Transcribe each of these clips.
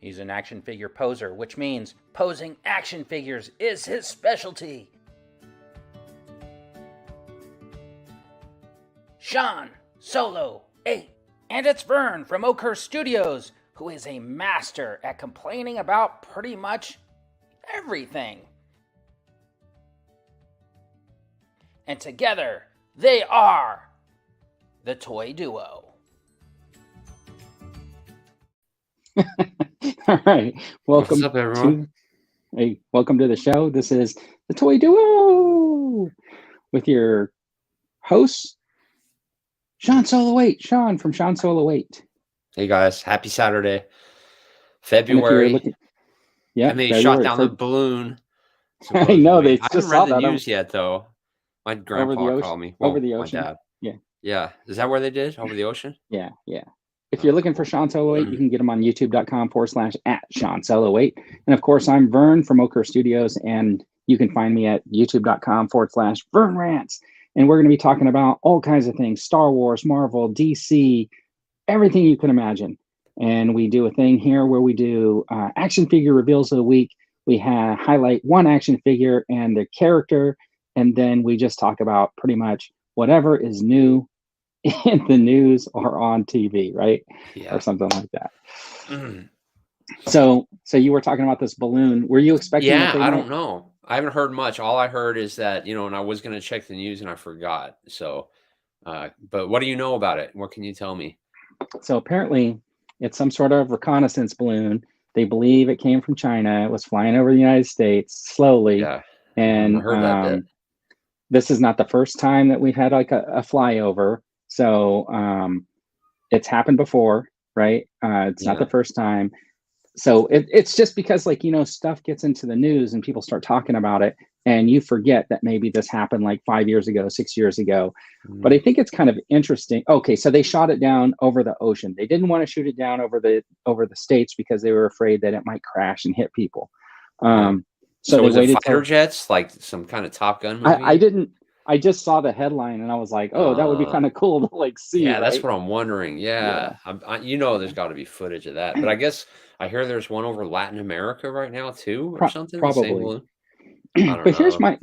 He's an action figure poser, which means posing action figures is his specialty. SeanSolo8 and it's Vern from OakhurstStudios, who is a master at complaining about pretty much everything. And together, they are the Toy Duo. All right, welcome. What's up, everyone? Welcome to the show. This is the Toy Duo with your host, SeanSolo8, Sean from SeanSolo8. Hey guys, happy Saturday, February. Yeah, and they shot down the balloon. I know they I just haven't read saw the that news yet, though. My grandpa called me. Over the ocean. My dad. Yeah. Yeah. Is that where they did? Over the ocean? Yeah. If you're looking for SeanSolo8, you can get him on youtube.com/@SeanSolo8. And of course, I'm Vern from OakhurstStudios, and you can find me at youtube.com/VernRants. And we're going to be talking about all kinds of things: Star Wars, Marvel, DC, everything you can imagine. And we do a thing here where we do action figure reveals of the week. We highlight one action figure and their character, and then we just talk about pretty much whatever is new in the news or on TV, right? Yeah. Or something like that. So you were talking about this balloon. Were you expecting? Yeah, I don't know. I haven't heard much. All I heard is that, and I was going to check the news and I forgot. So, but what do you know about it? What can you tell me? So apparently it's some sort of reconnaissance balloon. They believe it came from China. It was flying over the United States slowly. Yeah. And I heard that bit. This is not the first time that we've had like a flyover. So it's happened before, right? It's not the first time. So it's just because, like, stuff gets into the news and people start talking about it, and you forget that maybe this happened like 5 years ago, 6 years ago. But I think it's kind of interesting. Okay, so they shot it down over the ocean. They didn't want to shoot it down over the States because they were afraid that it might crash and hit people. So was it fighter jets, like some kind of Top Gun movie? I just saw the headline and I was like, oh, that would be kind of cool to like see. Yeah, right? That's what I'm wondering. Yeah. There's got to be footage of that. But I guess I hear there's one over Latin America right now too, or something. Probably. But here's my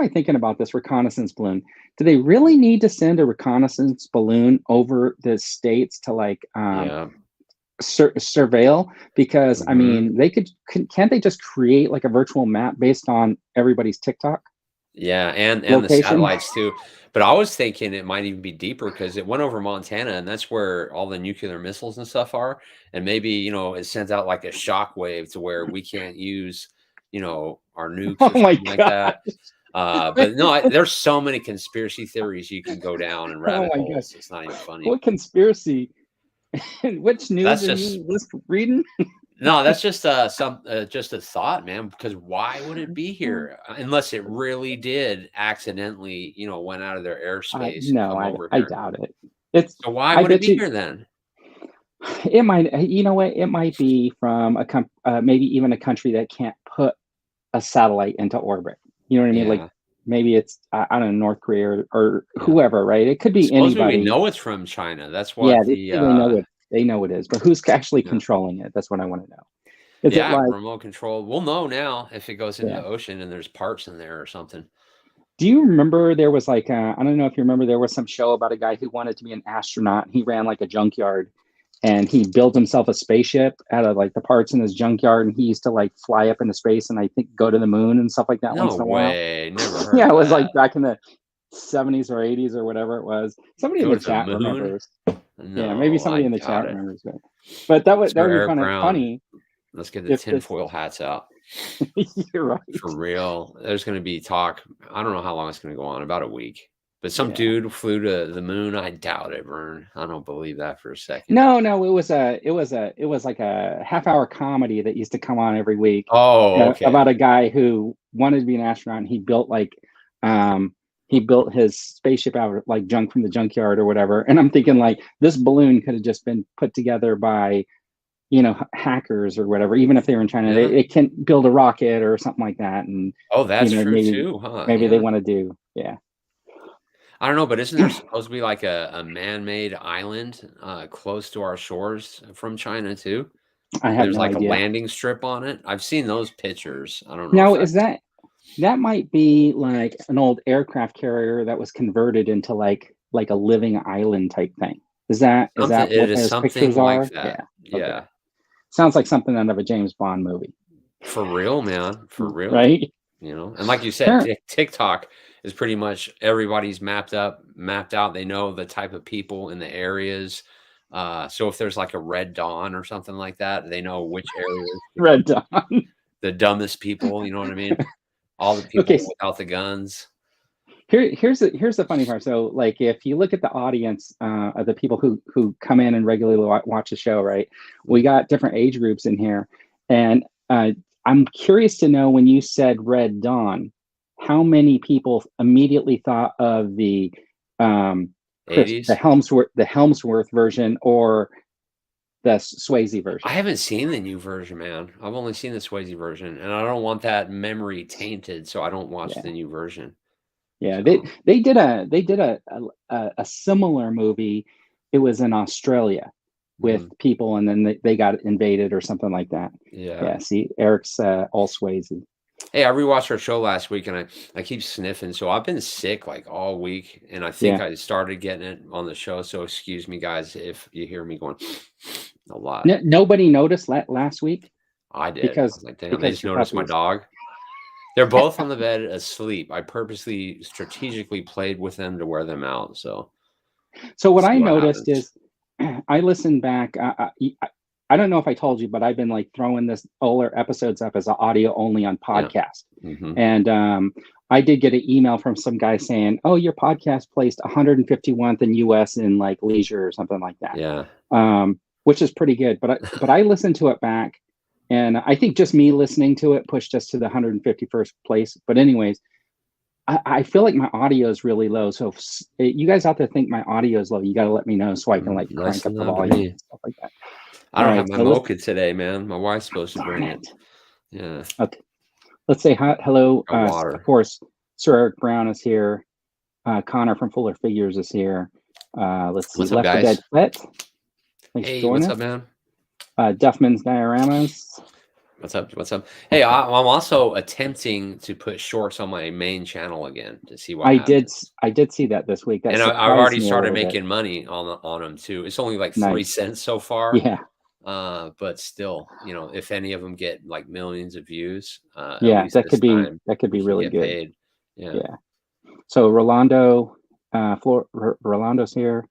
thinking about this reconnaissance balloon. Do they really need to send a reconnaissance balloon over the States to like surveil? Because I mean, can't they just create like a virtual map based on everybody's TikTok? Yeah, and the satellites too. But I was thinking it might even be deeper because it went over Montana, and that's where all the nuclear missiles and stuff are. And maybe, it sends out like a shock wave to where we can't use, our nukes or something like that. But no, there's so many conspiracy theories you can go down and rabbit holes. It's not even funny. What conspiracy? Which news are you reading? No, that's just just a thought, man. Because why would it be here unless it really did accidentally, went out of their airspace? I doubt it. So why would it be here then? It might. It might be from maybe even a country that can't put a satellite into orbit. You know what I mean? Like maybe it's I don't know, North Korea or whoever, right? It could be anybody. We know it's from China. That's why. They know it is, but who's actually controlling it? That's what I want to know. Is it like remote control? We'll know now if it goes into the ocean and there's parts in there or something. Do you remember there was like I don't know if you remember, there was some show about a guy who wanted to be an astronaut. He ran like a junkyard and he built himself a spaceship out of like the parts in his junkyard, and he used to like fly up into space and I think go to the moon and stuff like that. No once in a way. while. Never heard Yeah, it was that. like back in the 70s or 80s or whatever it was. Somebody in the chat remembers. No, maybe somebody in the chat remembers. But that would be kind of funny. Let's get the tinfoil hats out. You're right. For real. There's going to be talk. I don't know how long it's going to go on. About a week. But some dude flew to the moon. I doubt it, Vern. I don't believe that for a second. No. It was like a half-hour comedy that used to come on every week. Oh, okay. About a guy who wanted to be an astronaut, and he built his spaceship out of like junk from the junkyard or whatever. And I'm thinking like this balloon could have just been put together by, hackers or whatever. Even if they were in China, it can build a rocket or something like that. And that's true too, huh? Maybe they want to do, I don't know, but isn't there supposed to be like a man-made island close to our shores from China too? I have There's no like a idea. landing strip on it. I've seen those pictures. I don't know Now, if is that's that might be like an old aircraft carrier that was converted into like a living island type thing. Is that something. It what is those something pictures like are? that. Yeah. Okay. Yeah. Sounds like something out of a James Bond movie. For real, man. For real. Right? You know, and like you said, Sure. TikTok is pretty much everybody's mapped out. They know the type of people in the areas. So if there's like a Red Dawn or something like that, they know which areas Red Dawn. the dumbest people. You know what I mean? All the people Okay. without the guns. Here's the funny part. So, like, if you look at the audience of the people who come in and regularly watch the show, right? We got different age groups in here, and I'm curious to know, when you said Red Dawn, how many people immediately thought of the 80s? the Helmsworth version or the Swayze version? I haven't seen the new version, man. I've only seen the Swayze version, and I don't want that memory tainted, so I don't watch the new version. Yeah, So. they did a similar movie. It was in Australia with people, and then they got invaded or something like that. Yeah. See, Eric's all Swayze. Hey, I rewatched our show last week, and I keep sniffing. So I've been sick like all week, and I think I started getting it on the show. So excuse me, guys, if you hear me going a lot. Nobody noticed last week. I did. Because I was like, damn, they just noticed my dog. They're both on the bed asleep. I purposely strategically played with them to wear them out. So what I noticed is, I listened back. I don't know if I told you, but I've been like throwing all our episodes up as an audio only on podcast. Yeah. And I did get an email from some guy saying, "Oh, your podcast placed 151th in US in like leisure or something like that." Yeah. Which is pretty good. But I listened to it back, and I think just me listening to it pushed us to the 151st place. But anyways, I feel like my audio is really low. So if you guys out there think my audio is low, you got to let me know so I can like crank up the volume and stuff like that. I don't have my mocha today, man. My wife's supposed to bring it. Yeah. Okay. Let's say hello. Of course, Sir Eric Brown is here. Connor from Fuller Figures is here. Let's see. What's up, guys? Dead Pet. Hey, what's up, man? Duffman's Dioramas. What's up? What's up? Hey, I'm also attempting to put shorts on my main channel again to see what happens. I did see that this week. And I've already started making money on them too. It's only like 3 cents so far. Yeah. But still, you know, if any of them get like millions of views, that could be really good. Paid. Yeah. So Rolando's here.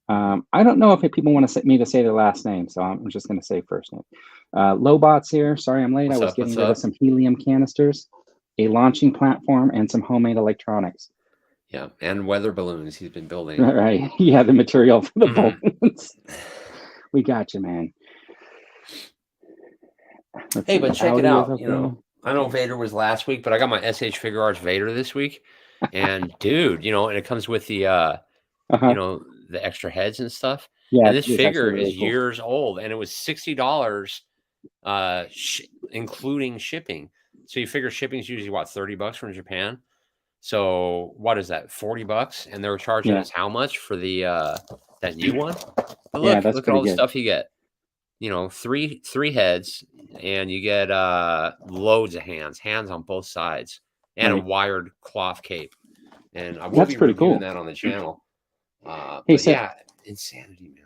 I don't know if people want me to say their last name, so I'm just going to say first name. Lobot's here. Sorry I'm late. I was getting rid of some helium canisters, a launching platform, and some homemade electronics. Yeah, and weather balloons he's been building. Right. Yeah, the material for the balloons. We got you, man. Hey, but check it out. You know, I know Vader was last week, but I got my SH Figure Arts Vader this week. And dude, you know, and it comes with the you know, the extra heads and stuff. Yeah, and this figure is years old, and it was $60 including shipping. So you figure shipping is usually what, $30 from Japan. So what is that, $40? And they were charging us how much for the that new one? But look, look at all the stuff you get. You know, three heads, and you get loads of hands on both sides, and a wired cloth cape. And I will be reviewing that on the channel. But yeah, insanity, man.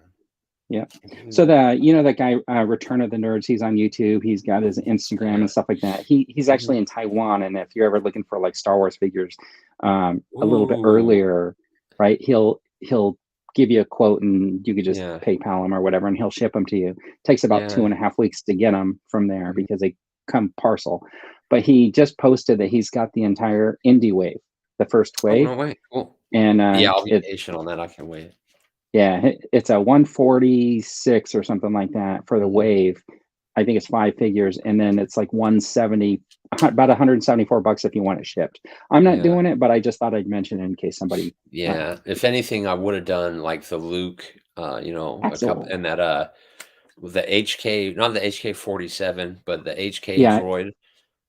Yeah. So that guy, Return of the Nerds, he's on YouTube. He's got his Instagram and stuff like that. He's actually in Taiwan, and if you're ever looking for like Star Wars figures, a little bit earlier, right? He'll give you a quote, and you could just PayPal him or whatever, and he'll ship them to you. It takes about 2.5 weeks to get them from there because they come parcel. But he just posted that he's got the entire indie wave, the first wave. Oh, no way. Cool. And I'll be patient on that. I can wait. Yeah, it's a 146 or something like that for the wave. I think it's 5 figures, and then it's like 170, about $174 if you want it shipped. I'm not doing it, but I just thought I'd mention it in case somebody. Yeah, if anything, I would have done like the Luke, you know, a couple, and that the HK, not the HK-47, but the HK droid.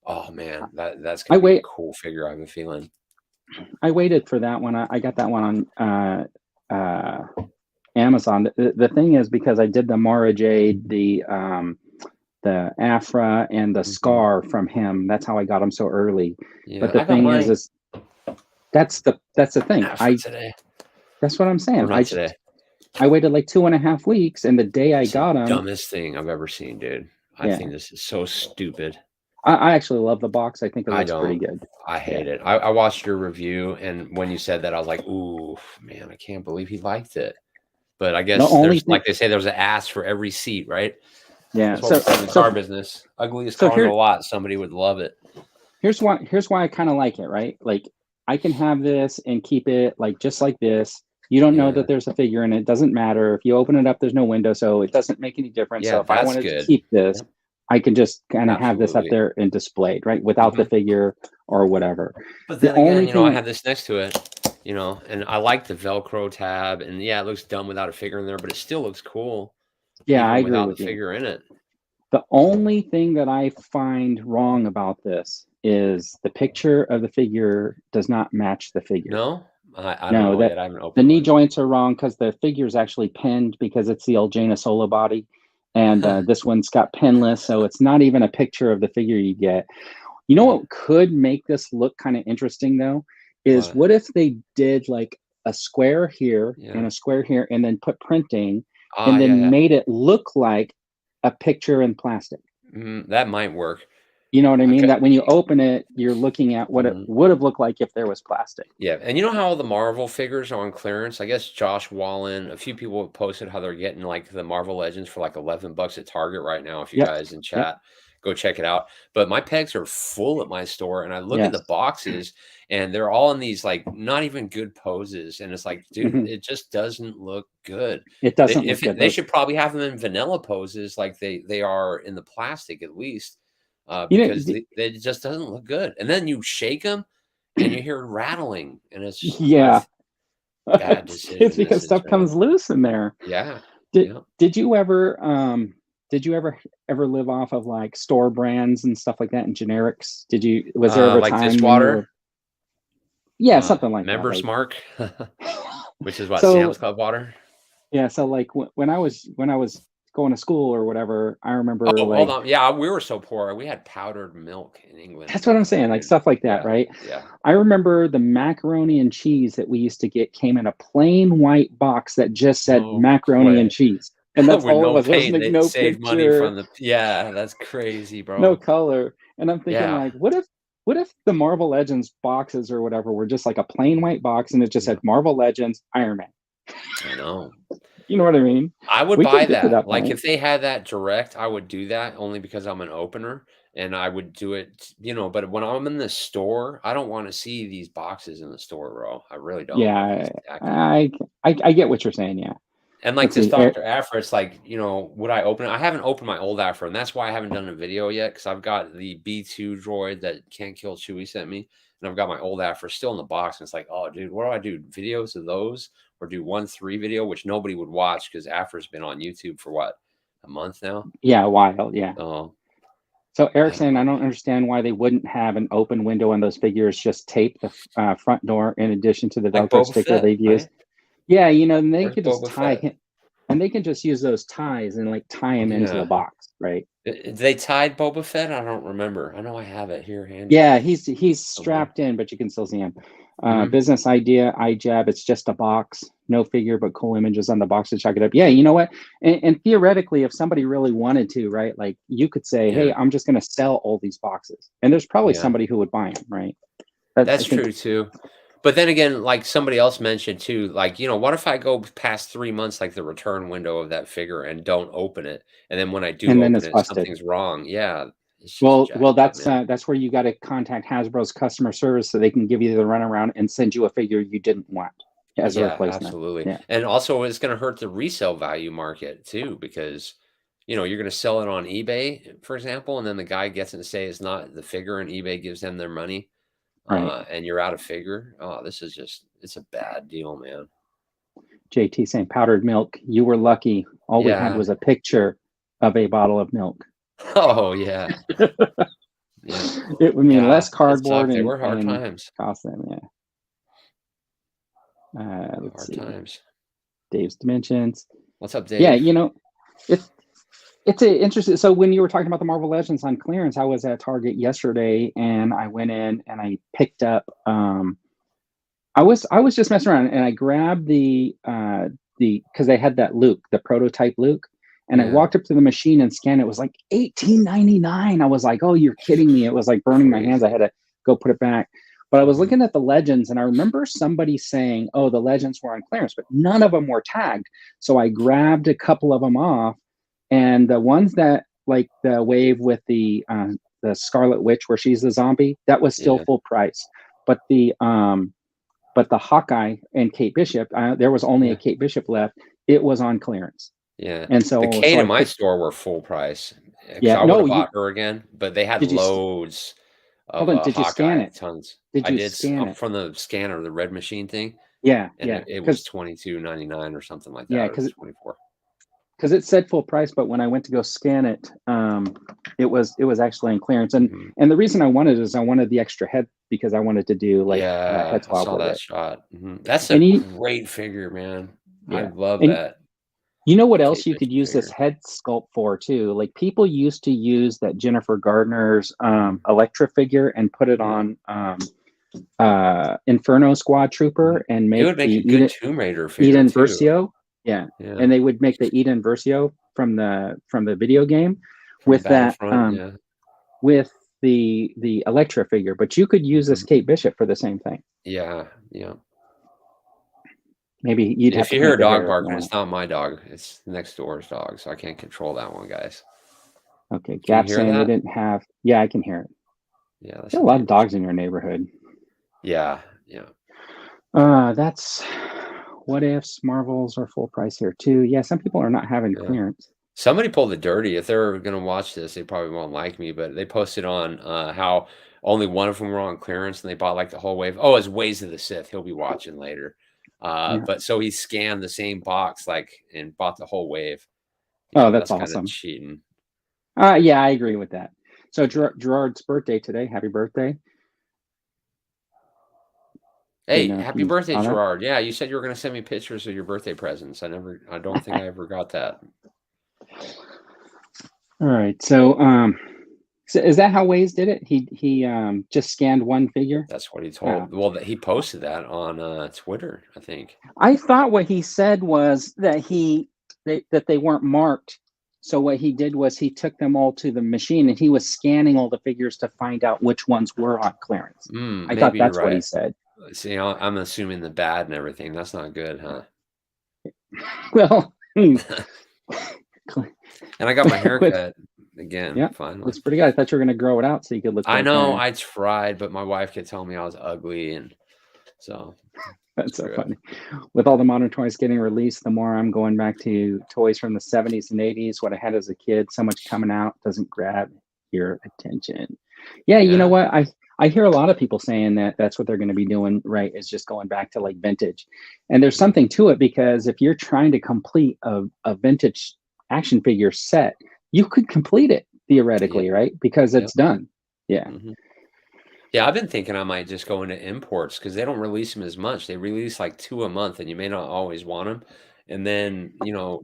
Oh man, that's gonna be a cool figure. I have a feeling. I waited for that one. I got that one on Amazon. The thing is, because I did the Mara Jade, the Afra, and the Scar from him. That's how I got them so early. Yeah, but the thing is that's the thing. That's what I'm saying. I waited like 2.5 weeks, and the day I got them, dumbest thing I've ever seen, dude. I think this is so stupid. I actually love the box. I think it looks pretty good. I hate it. I watched your review, and when you said that, I was like, ooh, man, I can't believe he liked it. But I guess like they say, there's an ass for every seat, right? Yeah. So in the car business, ugliest car in a lot, somebody would love it. Here's why I kind of like it, right? Like, I can have this and keep it like just like this. You don't know that there's a figure in it. It doesn't matter. If you open it up, there's no window, so it doesn't make any difference. So if I wanted to keep this, I can just kind of have this up there and displayed, right? Without the figure or whatever. But then again, you know, I have this next to it, you know, and I like the Velcro tab, and yeah, it looks dumb without a figure in there, but it still looks cool. Yeah, I agree without with the figure in it. The only thing that I find wrong about this is the picture of the figure does not match the figure. No? I don't know yet. I haven't opened the knee joints are wrong because the figure is actually pinned because it's the old Jaina Solo body. And this one's got pinless, so it's not even a picture of the figure you get. You know what could make this look kind of interesting, though, is what if they did like a square here and a square here and then put printing and then made it look like a picture in plastic? That might work. You know what I mean? That when you open it, you're looking at what it would have looked like if there was plastic. Yeah. And you know how all the Marvel figures are on clearance? I guess Josh Wallen, a few people have posted how they're getting like the Marvel Legends for like $11 at Target right now. If you guys in chat, go check it out. But my pegs are full at my store, and I look at the boxes, and they're all in these like not even good poses. And it's like, dude, it just doesn't look good. It doesn't look good. They should probably have them in vanilla poses like they are in the plastic at least. Because it just doesn't look good. And then you shake them and you hear rattling, and it's just bad decision. It's because stuff comes loose in there. Yeah. Did you ever live off of like store brands and stuff like that and generics? Was there ever like time dishwater? Something like Members that. Mark, which is what Sam's Club water. Yeah, so like when I was going to school or whatever, I remember hold on. Yeah, we were so poor. We had powdered milk in England. That's what I'm saying, like stuff like that, right? Yeah. I remember the macaroni and cheese that we used to get came in a plain white box that just said macaroni and cheese. And that's all it was. They no saved picture. Money from the that's crazy, bro. No color. And I'm thinking like, what if the Marvel Legends boxes or whatever were just like a plain white box and it just said Marvel Legends Iron Man? I know. You know what I mean? I would buy that. Like if they had that direct, I would do that only because I'm an opener and I would do it, you know, but when I'm in the store, I don't want to see these boxes in the store, bro. I really don't. Yeah. I get what you're saying. Yeah. And like this Dr. Afra, it's like, you know, would I open it? I haven't opened my old Afra, and that's why I haven't done a video yet, because I've got the B2 droid that Can't Kill Chewie sent me, and I've got my old Afra still in the box. And it's like, oh, dude, what do I do? Videos of those, or do 1-3 video, which nobody would watch because Afra's been on YouTube for what, a month now? Yeah, a while. Yeah. Oh. So Eric's saying, I don't understand why they wouldn't have an open window on those figures. Just tape the front door in addition to the Velcro sticker they've used. Right? Yeah, you know, and they could just tie him, and they can just use those ties and like tie him into the box, right? They tied Boba Fett? I don't remember. I know I have it here handy. Yeah, he's strapped in, but you can still see him. Business idea, iJab. It's just a box, no figure, but cool images on the box to check it up. Yeah, you know what? And theoretically, if somebody really wanted to, right, like you could say, hey, I'm just going to sell all these boxes, and there's probably somebody who would buy them, right? That's true too. But then again, like somebody else mentioned too, like, you know, what if I go past 3 months, like the return window of that figure, and don't open it, and then when I do open it, something's wrong. Yeah. Well, that's where you got to contact Hasbro's customer service so they can give you the runaround and send you a figure you didn't want as a replacement. Absolutely. Yeah. And also, it's going to hurt the resale value market too, because, you know, you're going to sell it on eBay, for example, and then the guy gets it and say it's not the figure, and eBay gives them their money. Right. And you're out of figure. Oh, this is it's a bad deal, man. JT saying powdered milk. You were lucky. All we had was a picture of a bottle of milk. Oh, yeah. It would mean less cardboard. They were hard times. Cost them, yeah. Let's see. Times. Dave's Dimensions. What's up, Dave? Yeah, it's a interesting. So when you were talking about the Marvel Legends on clearance, I was at Target yesterday, and I went in and I picked up. I was just messing around, and I grabbed the because they had that Luke, the prototype Luke, and I walked up to the machine and scanned it. It was like $18.99. I was like, oh, you're kidding me! It was like burning my hands. I had to go put it back. But I was looking at the Legends, and I remember somebody saying, oh, the Legends were on clearance, but none of them were tagged. So I grabbed a couple of them off, and the ones that, like the wave with the Scarlet Witch where she's the zombie, that was still full price. But the Hawkeye and Kate Bishop, there was only a Kate Bishop left. It was on clearance. Yeah. And so the Kate in my store were full price. Yeah. I would have bought her again, but they had loads. Hold on, did you scan it? Tons. Did you scan it? From the scanner, the red machine thing? Yeah, and it was $22.99 or something like that. Yeah, because $24. Because it said full price, but when I went to go scan it, it was actually in clearance. And the reason I wanted it is I wanted the extra head because I wanted to do like head swap. I saw that shot. That's a great figure, man. I love that. You know what else you could use this head sculpt for too? Like people used to use that Jennifer Gardner's Elektra figure and put it on Inferno Squad Trooper and make a good Tomb Raider figure Eden too. Versio. Yeah, and they would make the Eden Versio from the video game with that with the Elektra figure. But you could use this Kate Bishop for the same thing. Yeah. Maybe you'd have if you hear a dog barking, it's not my dog. It's next door's dog, so I can't control that one, guys. Okay, Gap saying they didn't have. Yeah, I can hear it. Yeah, there's a lot of dogs in your neighborhood. Yeah. That's what ifs. Marvels are full price here too. Yeah, some people are not having clearance. Somebody pulled the dirty. If they're gonna watch this, they probably won't like me. But they posted on how only one of them were on clearance, and they bought like the whole wave. Oh, it's Ways of the Sith. He'll be watching later. But so he scanned the same box and bought the whole wave. That's awesome. Cheating. Yeah, I agree with that. So Gerard's birthday today. Happy birthday. Hey, happy birthday, Gerard. Yeah, you said you were going to send me pictures of your birthday presents. I don't think I ever got that. All right. So is that how Waze did it? He just scanned one figure? That's what he told. Well, he posted that on Twitter, I think. I thought what he said was that they weren't marked. So what he did was he took them all to the machine and he was scanning all the figures to find out which ones were on clearance. I thought that's what he said. See, I'm assuming the bad and everything. That's not good, huh? Well, and I got my haircut again. Yeah, finally. It's pretty good. I thought you were going to grow it out so you could look. I know. I tried, but my wife kept telling me I was ugly, and so that's so funny. With all the modern toys getting released, the more I'm going back to toys from the 70s and 80s. What I had as a kid, so much coming out doesn't grab your attention. Yeah, you know what? I hear a lot of people saying that that's what they're going to be doing, right, is just going back to like vintage. And there's something to it because if you're trying to complete a vintage action figure set, you could complete it theoretically, right? Because it's done. Yeah. Yeah, I've been thinking I might just go into imports because they don't release them as much. They release like 2 a month and you may not always want them. And then,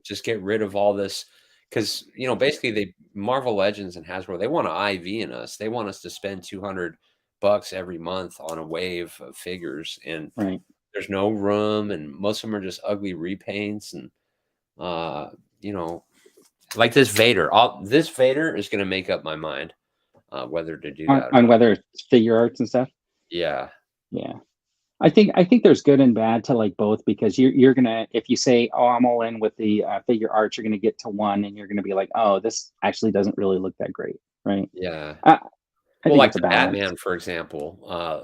just get rid of all this. Because, basically Marvel Legends and Hasbro, they want to IV in us. They want us to spend $200 every month on a wave of figures. And there's no room. And most of them are just ugly repaints. And, like this Vader. This Vader is going to make up my mind whether to do that. On whether it's figure arts and stuff? Yeah. Yeah. I think there's good and bad to like both because you're gonna, if you say, oh, I'm all in with the figure arts, you're gonna get to one and you're gonna be like, oh, this actually doesn't really look that great, right? Yeah. I think like the Batman, for example,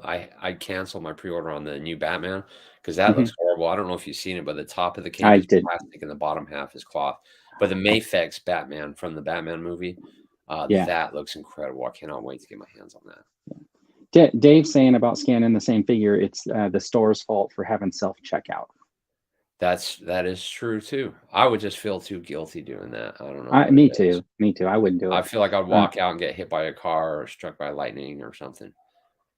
I canceled my pre-order on the new Batman because that looks horrible. I don't know if you've seen it, but the top of the case is plastic and the bottom half is cloth. But the Mafex Batman from the Batman movie, that looks incredible. I cannot wait to get my hands on that. Dave's saying about scanning the same figure, it's the store's fault for having self-checkout. That is true too. I would just feel too guilty doing that. I don't know. Me too. I wouldn't do it. I feel like I'd walk out and get hit by a car or struck by lightning or something.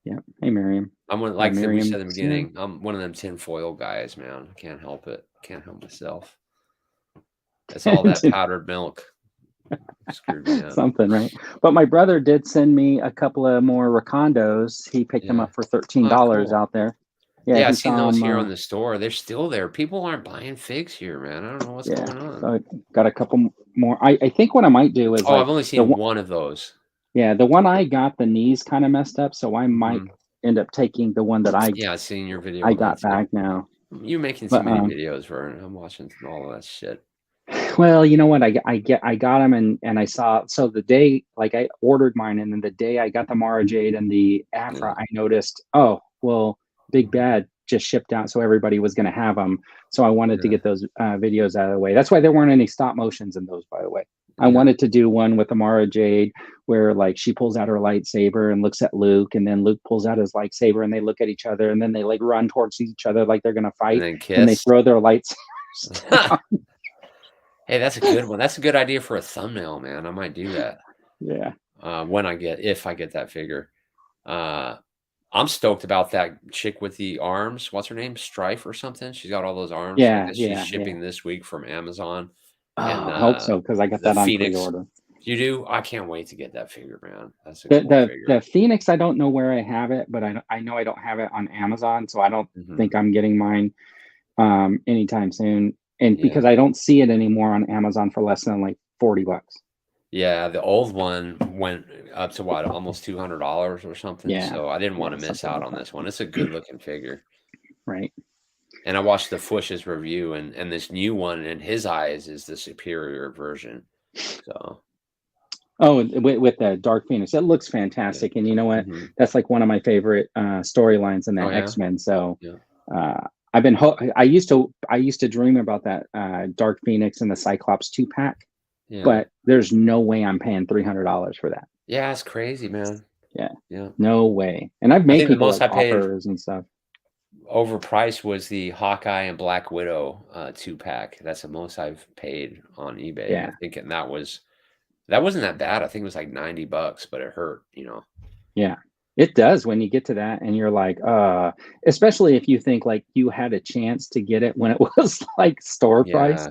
Yeah. Hey, Miriam. I'm one, like we said in the beginning, I'm one of them tinfoil guys, man. I can't help it. Can't help myself. It's all that powdered milk. Screwed me up. Something, right? But my brother did send me a couple of more Racondos. He picked them up for $13 out there. Yeah, I've seen those here on the store. They're still there. People aren't buying figs here, man. I don't know what's going on. So I got a couple more. I think what I might do is I've only seen one of those. Yeah, the one I got, the knees kind of messed up, so I might end up taking the one that I've seen your video. I got back now. You're making so many videos, Vern. I'm watching all of that shit. Well, you know what? I got them and I saw, so the day, like I ordered mine, and then the day I got the Mara Jade and the Afra, I noticed, oh, well, Big Bad just shipped out, so everybody was going to have them. So I wanted to get those videos out of the way. That's why there weren't any stop motions in those, by the way. I wanted to do one with the Mara Jade where like she pulls out her lightsaber and looks at Luke, and then Luke pulls out his lightsaber and they look at each other, and then they like run towards each other like they're going to fight, and they throw their lightsabers. Hey, that's a good one. That's a good idea for a thumbnail, man. I might do that. Yeah. If I get that figure. I'm stoked about that chick with the arms. What's her name? Strife or something? She's got all those arms. Yeah. She's shipping this week from Amazon. And, I hope so, because I got that on pre-order. You do? I can't wait to get that figure, man. That's a cool figure. The Phoenix, I don't know where I have it, but I know I don't have it on Amazon, so I don't think I'm getting mine anytime soon. And because I don't see it anymore on Amazon for less than like $40. Yeah, the old one went up to what, almost $200 or something. Yeah. So I didn't want to miss out on this one. It's a good looking figure. Right. And I watched the Fush's review, and this new one in his eyes is the superior version. So with the Dark Phoenix, it looks fantastic. And you know what? That's like one of my favorite storylines in that X-Men. So I used to dream about that Dark Phoenix and the Cyclops 2-pack. Yeah. But there's no way I'm paying $300 for that. Yeah, it's crazy, man. Yeah. No way. And I've made people like offers and stuff. Overpriced was the Hawkeye and Black Widow 2-pack. That's the most I've paid on eBay. Yeah. I think that wasn't that bad. I think it was like $90, but it hurt, you know. Yeah. It does when you get to that and you're like, especially if you think like you had a chance to get it when it was like store price.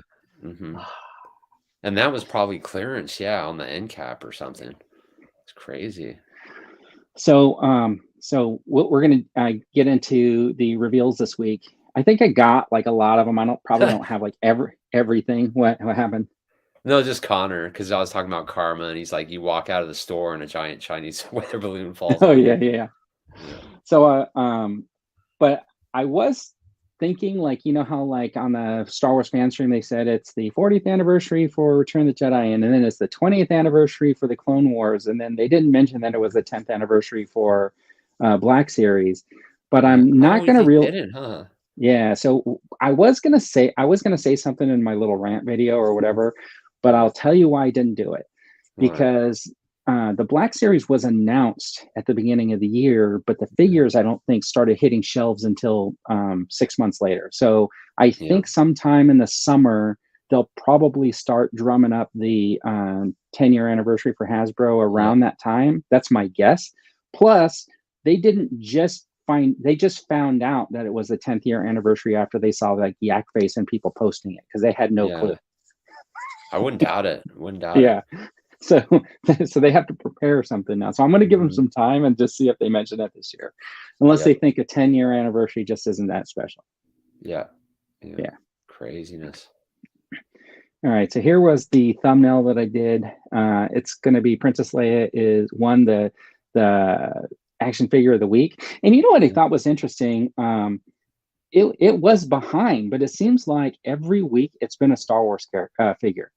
And that was probably clearance, on the end cap or something. It's crazy. So we're gonna get into the reveals this week. I think I got like a lot of them. I probably don't have like everything. What happened? No, just Connor, because I was talking about Karma, and he's like, you walk out of the store and a giant Chinese weather balloon falls. Oh yeah. So but I was thinking, like, you know how like on the Star Wars fan stream they said it's the 40th anniversary for Return of the Jedi, and then it's the 20th anniversary for the Clone Wars, and then they didn't mention that it was the 10th anniversary for Black Series. But I'm not gonna Yeah, so I was gonna say something in my little rant video or whatever, but I'll tell you why I didn't do it. Because the Black Series was announced at the beginning of the year, but the figures I don't think started hitting shelves until 6 months later. So I think sometime in the summer they'll probably start drumming up the 10-year anniversary for Hasbro around that time. That's my guess. Plus, they just found out that it was the 10th year anniversary after they saw like Yak Face and people posting it, because they had no clue. I wouldn't doubt it. Yeah. So they have to prepare something now. So I'm going to give them some time and just see if they mention that this year, unless they think a 10-year anniversary just isn't that special. Yeah. Craziness. All right. So here was the thumbnail that I did. It's going to be Princess Leia is the action figure of the week. And you know what I thought was interesting? It was behind, but it seems like every week it's been a Star Wars figure.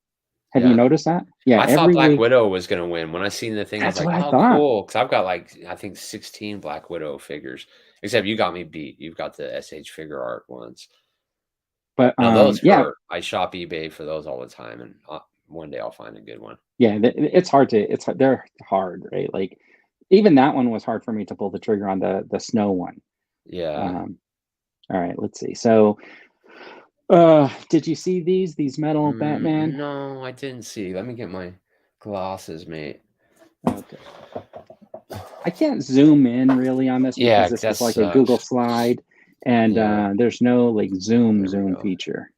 Have you noticed that? Yeah, I thought Black Widow was going to win. When I seen the thing, I was like, oh, cool. Because I've got like, I think 16 Black Widow figures. Except you got me beat. You've got the SH Figure Art ones. But now, those hurt. I shop eBay for those all the time. And one day I'll find a good one. Yeah, they're hard, right? Like, even that one was hard for me to pull the trigger on the snow one. Yeah. All right, let's see. So, did you see these metal Batman? No, I didn't see. Let me get my glasses, mate. Okay. I can't zoom in really on this because this is like a Google slide, and there's no like zoom feature.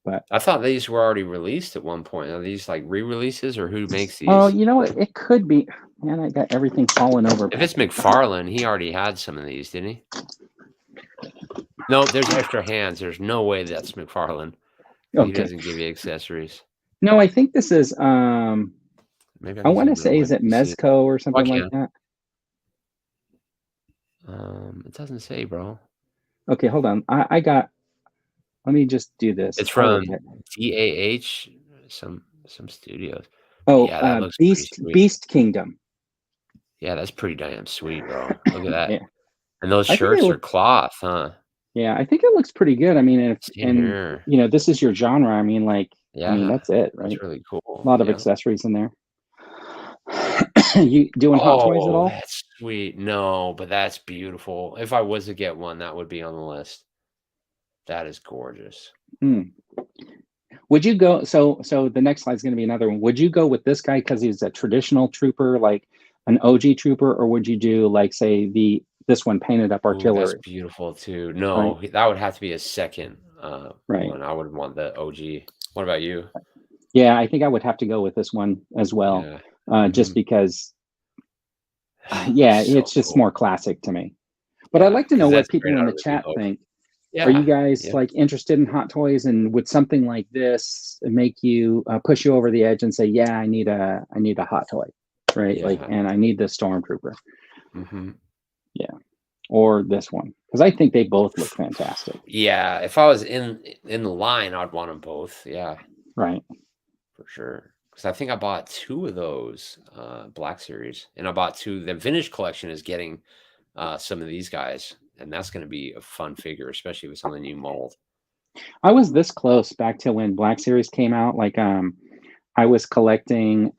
But I thought these were already released at one point. Are these like re-releases, or who makes these? Oh, you know what? It could be. Man, I got everything falling over. If it's McFarlane, he already had some of these, didn't he? No, there's extra hands. There's no way that's McFarlane. Okay. He doesn't give you accessories. No, I think this is maybe I want to say, is it Mezco or something like that? It doesn't say, bro. Okay, hold on. I got. Let me just do this. It's from DAH, some studios. Oh, yeah, that looks Beast Kingdom. Yeah, that's pretty damn sweet, bro. Look at that. Yeah. And those shirts are cloth, huh? Yeah, I think it looks pretty good. I mean, if you know, this is your genre. I mean, like, I mean, that's it, right? That's really cool. A lot of accessories in there. You doing Hot Toys at all? That's sweet. No, but that's beautiful. If I was to get one, that would be on the list. That is gorgeous. Would you go? So the next slide is going to be another one. Would you go with this guy because he's a traditional trooper, like an OG trooper, or would you do like say this one painted up artillery? That's beautiful too. No, that would have to be a second one. I would want the OG. What about you? Yeah, I think I would have to go with this one as well. Yeah. Just because, it's just more classic to me. But I'd like to know what people in the chat think. Yeah. Are you guys like interested in Hot Toys, and would something like this make you push you over the edge and say, yeah, I need a Hot Toy, right? Yeah. Like, and I need this Stormtrooper. Yeah. Or this one, because I think they both look fantastic. Yeah, if I was in the line, I'd want them both. Yeah, right, for sure. Because I think I bought 2 of those Black Series, and I bought 2. The Vintage Collection is getting some of these guys, and that's going to be a fun figure, especially with some of the new mold. I was this close back to when Black Series came out. Like, I was collecting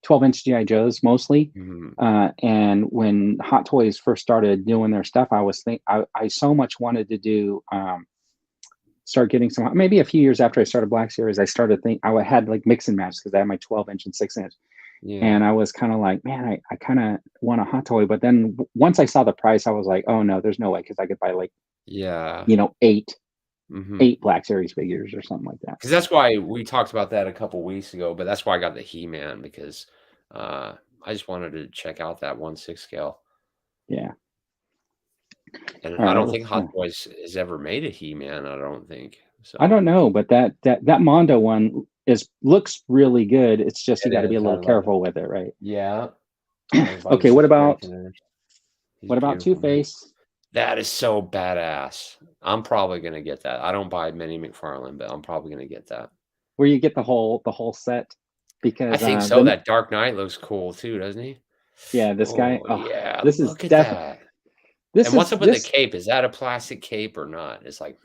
12-inch GI Joes mostly, and when Hot Toys first started doing their stuff, I so much wanted to do start getting some. Maybe a few years after I started Black Series, I started I had like mix and match because I had my 12-inch and 6-inch, and I was kind of like, man, I kind of want a Hot Toy. But then once I saw the price, I was like, oh no, there's no way, because I could buy like 8 Black Series figures or something like that. Because that's why we talked about that a couple weeks ago. But that's why I got the He-Man, because I just wanted to check out that 1/6 scale. Yeah. And I don't think Hot Toys has ever made a He-Man. I don't think so. I don't know, but that Mondo one looks really good. It's just you got to be a little careful with it, right? Yeah. Okay. What about Two-Face? That is so badass. I'm probably gonna get that. I don't buy many McFarlane, but I'm probably gonna get that. Where you get the whole set, because I think so. That Dark Knight looks cool too, doesn't he? Yeah, this guy. Oh, yeah, this is definitely. And what's up with the cape? Is that a plastic cape or not? It's like,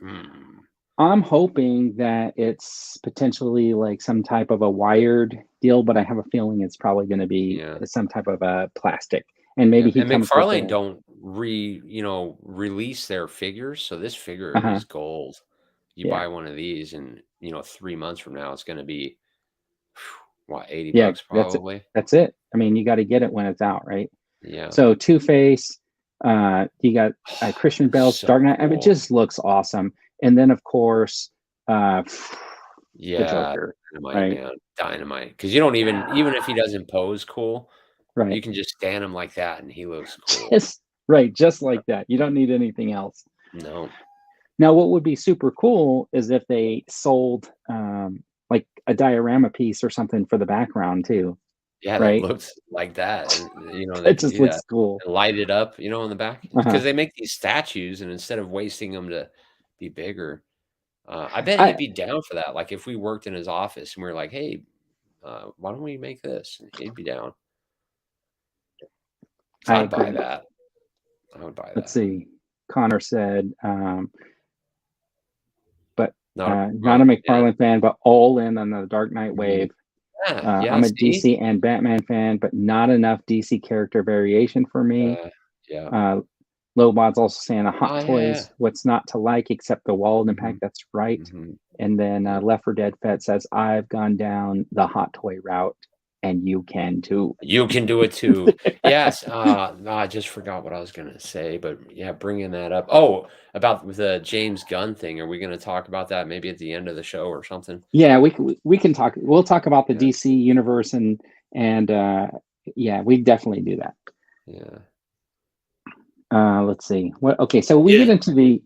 I'm hoping that it's potentially like some type of a wired deal, but I have a feeling it's probably going to be some type of a plastic. And maybe he comes McFarlane don't release their figures, so this figure is gold. You buy one of these, and 3 months from now, it's going to be what, $80 probably. That's it. I mean, you got to get it when it's out, right? Yeah. So Two-Face, you got Christian Bale's Dark Knight. I mean, it just looks awesome. And then of course, the Joker, Dynamite, man. Dynamite, because you don't even if he doesn't pose cool. Right. You can just stand him like that and he looks cool. Just like that. You don't need anything else. No. Now, what would be super cool is if they sold like a diorama piece or something for the background too. Yeah, right? That looks like that. And, it just looks cool. And light it up, in the back. Because they make these statues, and instead of wasting them to be bigger, I bet he'd be down for that. Like if we worked in his office and we were like, hey, why don't we make this? And he'd be down. So I'd buy that. I would buy that. Let's see. Connor said, but not a McFarlane fan, but all in on the Dark Knight wave. I'm a DC and Batman fan, but not enough DC character variation for me. Lobot's also saying a Hot Toys, what's not to like except the wall impact. That's right. And then Left 4 Dead Fett says, I've gone down the Hot Toy route and you can too. You can do it too. Yes. I just forgot what I was going to say, but yeah, bringing that up. Oh, about the James Gunn thing. Are we going to talk about that maybe at the end of the show or something? Yeah, we can talk. We'll talk about the Yeah. DC universe and yeah, we definitely do that. Yeah. Let's see. What? Okay, so we get into the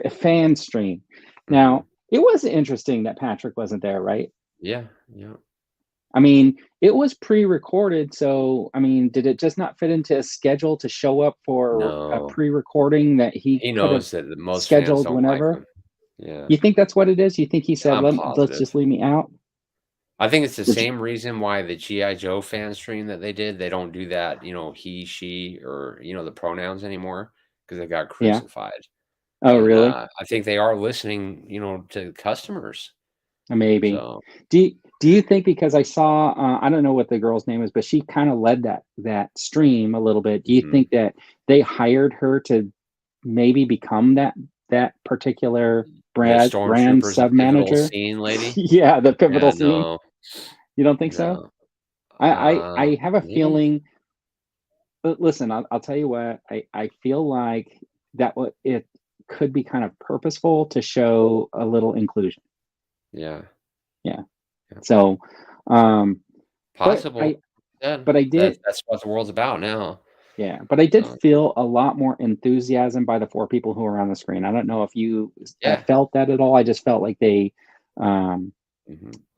fan stream. Now, it was interesting that Patrick wasn't there, right? Yeah. Yeah. I mean, it was pre-recorded, so I mean, did it just not fit into a schedule to show up for a pre-recording that he knows that most scheduled fans don't whenever? like him. Yeah. You think that's what it is? You think he said, let's just leave me out? I think it's the same reason why the G.I. Joe fan stream that they did, they don't do that, he, she, or, the pronouns anymore because they got crucified. Yeah. Oh, really? I think they are listening, to customers. Maybe. So. Do you think, because I saw, I don't know what the girl's name is, but she kind of led that stream a little bit. Do you think that they hired her to maybe become that particular brand sub-manager? Scene lady? Yeah, the pivotal scene. No. You don't think so? I have a feeling. But listen, I'll tell you what. I feel like it could be kind of purposeful to show a little inclusion. Yeah. So, possible. But I did. That's what the world's about now. Yeah, but I did feel a lot more enthusiasm by the 4 people who were on the screen. I don't know if you felt that at all. I just felt like they.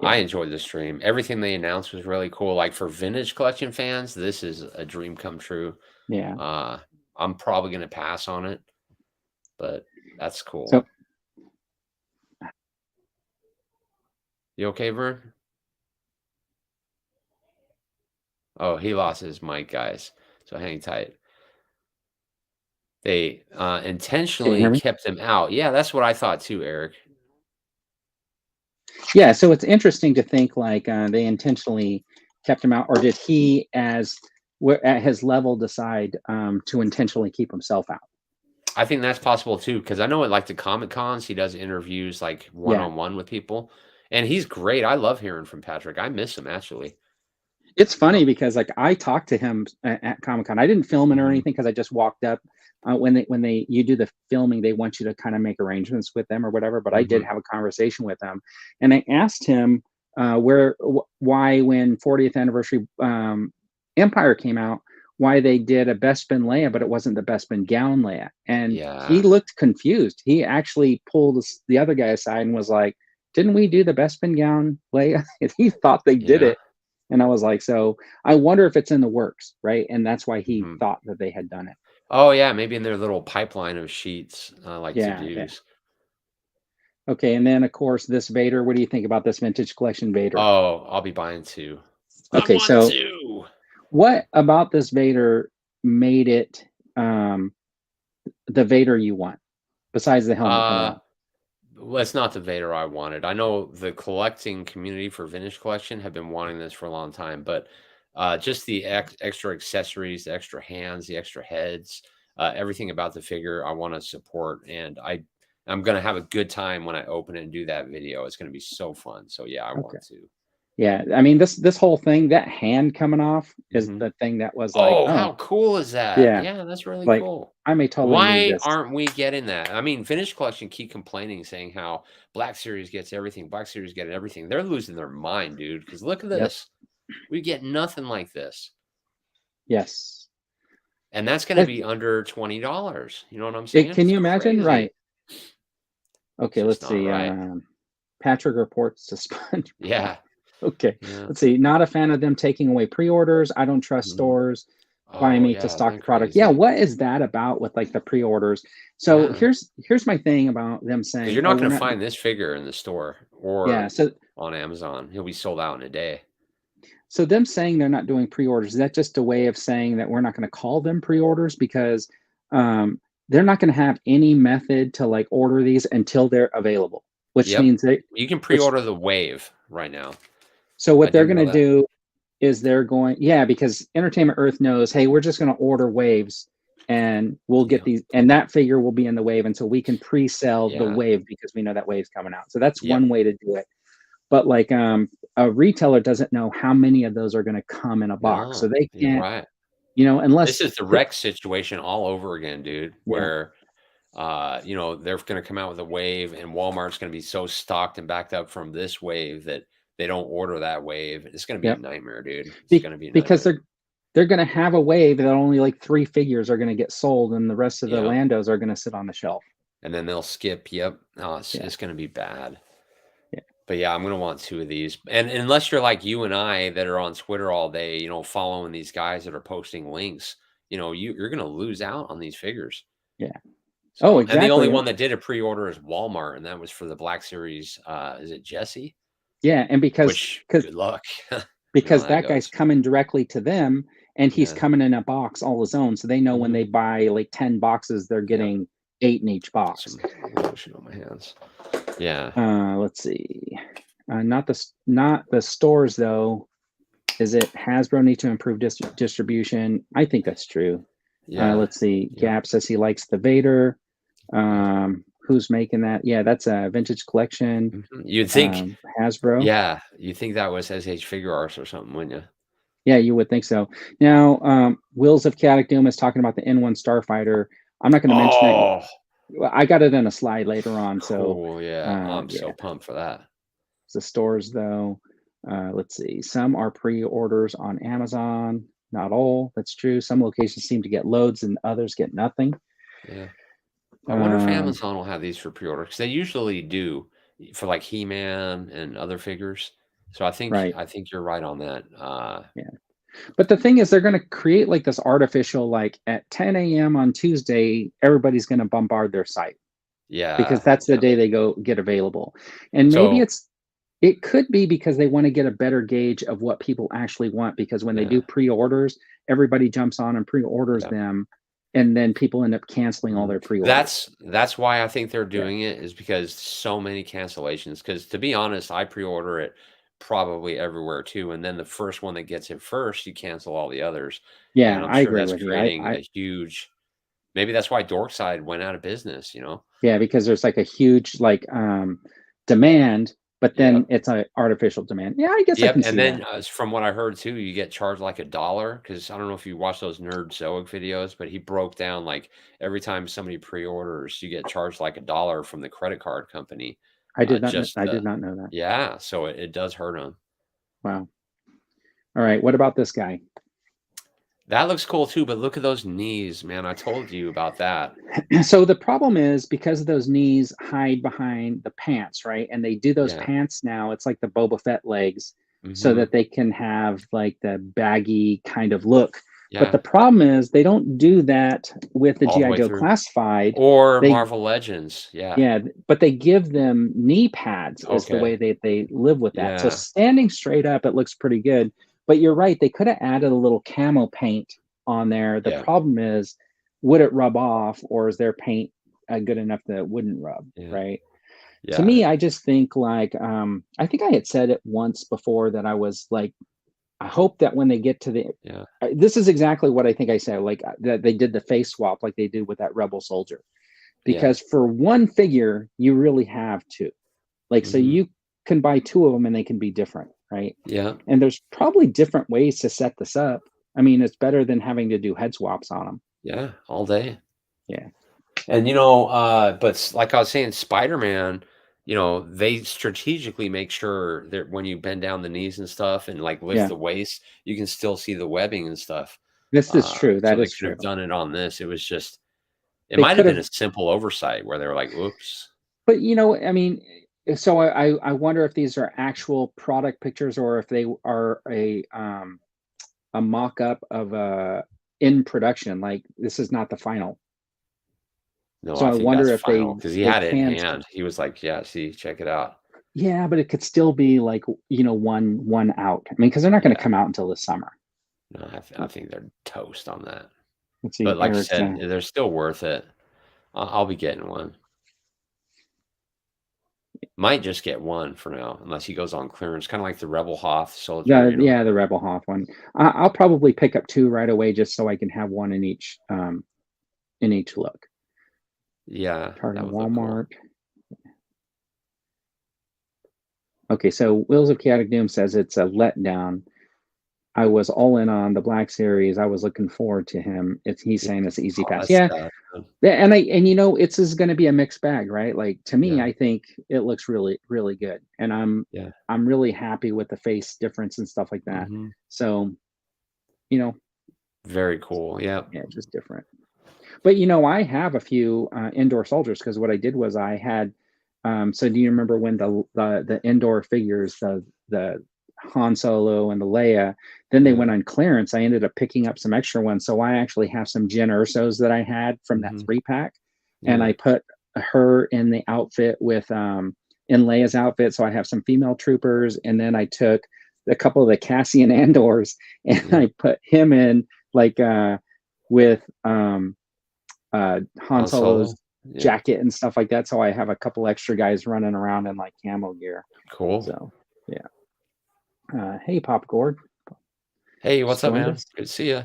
I enjoyed the stream. Everything they announced was really cool. Like for vintage collection fans, this is a dream come true. Yeah. I'm probably going to pass on it, but that's cool. So, you okay, Vern? Oh, he lost his mic, guys. So hang tight. They intentionally kept him out. Yeah, that's what I thought too, Eric. Yeah, so it's interesting to think like they intentionally kept him out, or did he, at his level, decide to intentionally keep himself out? I think that's possible too, because I know at like the Comic Cons, he does interviews like one-on-one with people, and he's great. I love hearing from Patrick. I miss him actually. It's funny because like I talked to him at Comic Con. I didn't film it or anything because I just walked up. When you do the filming, they want you to kind of make arrangements with them or whatever. But I did have a conversation with him, and I asked him why when 40th anniversary Empire came out, why they did a Bespin Leia, but it wasn't the Bespin gown Leia. And he looked confused. He actually pulled the other guy aside and was like, "Didn't we do the Bespin gown Leia?" And he thought they did it. And I was like, so I wonder if it's in the works, right? And that's why he thought that they had done it. Oh, yeah, maybe in their little pipeline of sheets, like to-dos. Yeah. Okay, and then, of course, this Vader. What do you think about this vintage collection Vader? Oh, I'll be buying 2. Okay, so what about this Vader made it the Vader you want, besides the helmet? Well, it's not the Vader I wanted. I know the collecting community for vintage collection have been wanting this for a long time, but just the extra accessories, the extra hands, the extra heads, everything about the figure I want to support. And I'm going to have a good time when I open it and do that video. It's going to be so fun. So yeah, I want to. Yeah, I mean, this whole thing, that hand coming off is the thing that was like, oh, how cool is that? Yeah, that's really cool. I may totally. Why aren't we getting that? I mean, Vintage Collection keep complaining, saying how Black Series gets everything, Black Series get everything. They're losing their mind, dude. Because look at this, we get nothing like this. Yes, and that's going to be under $20. You know what I'm saying? Can you imagine? Crazy. Right. Okay, let's see. Right. Patrick reports to Sponge. Yeah. Okay, let's see. Not a fan of them taking away pre-orders. I don't trust stores buying me to stock the product. Yeah, what is that about with like the pre-orders? So here's my thing about them saying you're not going to find this figure in the store or on Amazon. He'll be sold out in a day. So them saying they're not doing pre-orders, is that just a way of saying that we're not going to call them pre-orders because they're not going to have any method to like order these until they're available, which means that you can pre-order the Wave right now. So what they're going to do is they're going, because Entertainment Earth knows, hey, we're just going to order waves and we'll get these, and that figure will be in the wave. And so we can pre-sell the wave because we know that wave's coming out. So that's one way to do it. but like a retailer doesn't know how many of those are going to come in a box, so they you're can't, right. unless This is the Rex situation all over again, dude, where they're going to come out with a wave and Walmart's going to be so stocked and backed up from this wave that they don't order that wave. It's going to be a nightmare, dude. It's going to be a because nightmare. they're going to have a wave that only like 3 figures are going to get sold and the rest of the Landos are going to sit on the shelf. And then they'll skip. Yep. Oh, it's going to be bad. Yeah. But yeah, I'm going to want 2 of these. And unless you're like you and I that are on Twitter all day, following these guys that are posting links, you're going to lose out on these figures. Yeah. So, exactly. And the only one that did a pre-order is Walmart, and that was for the Black Series. Is it Jesse? Yeah, and because good luck. Because that guy's coming directly to them, and he's coming in a box all his own, so they know when they buy like 10 boxes, they're getting 8 in each box. Some lotion on my hands. Yeah. Let's see. Not the stores though. Is it Hasbro need to improve distribution? I think that's true. Yeah. Let's see. Gap says he likes the Vader. Who's making that? Yeah, that's a Vintage Collection. You'd think Hasbro. Yeah, you think that was SH Figure Arts or something, wouldn't you? Yeah, you would think so. Now, Wills of Chaotic Doom is talking about the N1 Starfighter. I'm not going to mention it. I got it in a slide later on. Cool, so yeah, I'm so pumped for that. The stores though, let's see. Some are pre-orders on Amazon. Not all. That's true. Some locations seem to get loads and others get nothing. Yeah. I wonder if Amazon will have these for pre-order, because they usually do for like He-Man and other figures. So I think you're right on that. Yeah. But the thing is, they're going to create like this artificial, like at 10 a.m. on Tuesday, everybody's going to bombard their site. Yeah. Because that's the day they get available. And maybe it could be because they want to get a better gauge of what people actually want, because when they do pre-orders, everybody jumps on and pre-orders them. And then people end up canceling all their pre-orders. That's why I think they're doing it, is because so many cancellations. Because to be honest, I pre-order it probably everywhere too, and then the first one that gets it first, you cancel all the others. Yeah, and I agree that's with creating you. a huge. Maybe that's why Dorkside went out of business. Yeah, because there's like a huge demand. But then it's an artificial demand. Yeah, I guess I can see that. And then from what I heard too, you get charged like $1, because I don't know if you watch those Nerd Zoic videos, but he broke down like every time somebody pre-orders, you get charged like $1 from the credit card company. I did not know that. Yeah, so it does hurt them. Wow. All right, what about this guy? That looks cool too, but look at those knees, man. I told you about that. So the problem is, because those knees hide behind the pants, right? And they do those pants now. It's like the Boba Fett legs, so that they can have like the baggy kind of look. Yeah. But the problem is they don't do that with the GI Joe Classified or Marvel Legends. Yeah. Yeah, but they give them knee pads is the way they live with that. So standing straight up, it looks pretty good. But you're right, they could have added a little camo paint on there. The problem is, would it rub off, or is their paint good enough that it wouldn't rub, right? Yeah. To me, I just think like, I think I had said it once before that I was like, I hope that when they get to the, this is exactly what I think I said, like that they did the face swap like they did with that Rebel Soldier. Because for one figure, you really have 2. Like, so you can buy 2 of them and they can be different. Right. Yeah. And there's probably different ways to set this up. I mean, it's better than having to do head swaps on them. Yeah. All day. Yeah. And, but like I was saying, Spider-Man, they strategically make sure that when you bend down the knees and stuff and like lift the waist, you can still see the webbing and stuff. This is true. That is true. They could have done it on this. It was just, They might have been a simple oversight where they were like, oops. But, I mean, so I wonder if these are actual product pictures or if they are a mock-up of in production. Like, this is not the final. No, so I wonder if because he had it in hand. He was like, "Yeah, see, check it out." Yeah, but it could still be like one out. I mean, because they're not going to come out until this summer. No, I think they're toast on that. Let's see, but like I said, they're still worth it. I'll be getting one. Might just get one for now, unless he goes on clearance, kind of like the Rebel Hoth soldier. Yeah, the Rebel Hoth one. I'll probably pick up 2 right away, just so I can have one in each look. Yeah, Target Walmart. Cool. Okay, so Wheels of Chaotic Doom says it's a letdown. I was all in on the Black Series. I was looking forward to him. He's saying it's an easy pass. That's Yeah. sad, man. And you know, it's is going to be a mixed bag, right? Like to me, Yeah. I think it looks really, really good. And I'm really happy with the face difference and stuff like that. So, you know, very cool. Yeah. Yeah, just different. But you know, I have a few indoor soldiers because what I did was I had so do you remember when the indoor figures, the Han Solo and the Leia, then they went on clearance. I ended up picking up some extra ones. So I actually have some Jyn Ersos that I had from that 3-pack. And I put her in the outfit with in Leia's outfit. So I have some female troopers. And then I took a couple of the Cassian Andors and I put him in like with Han Solo's jacket and stuff like that. So I have a couple extra guys running around in like camo gear. Cool. So yeah. Hey, Pop Gord. Hey, what's up, man? Good to see you.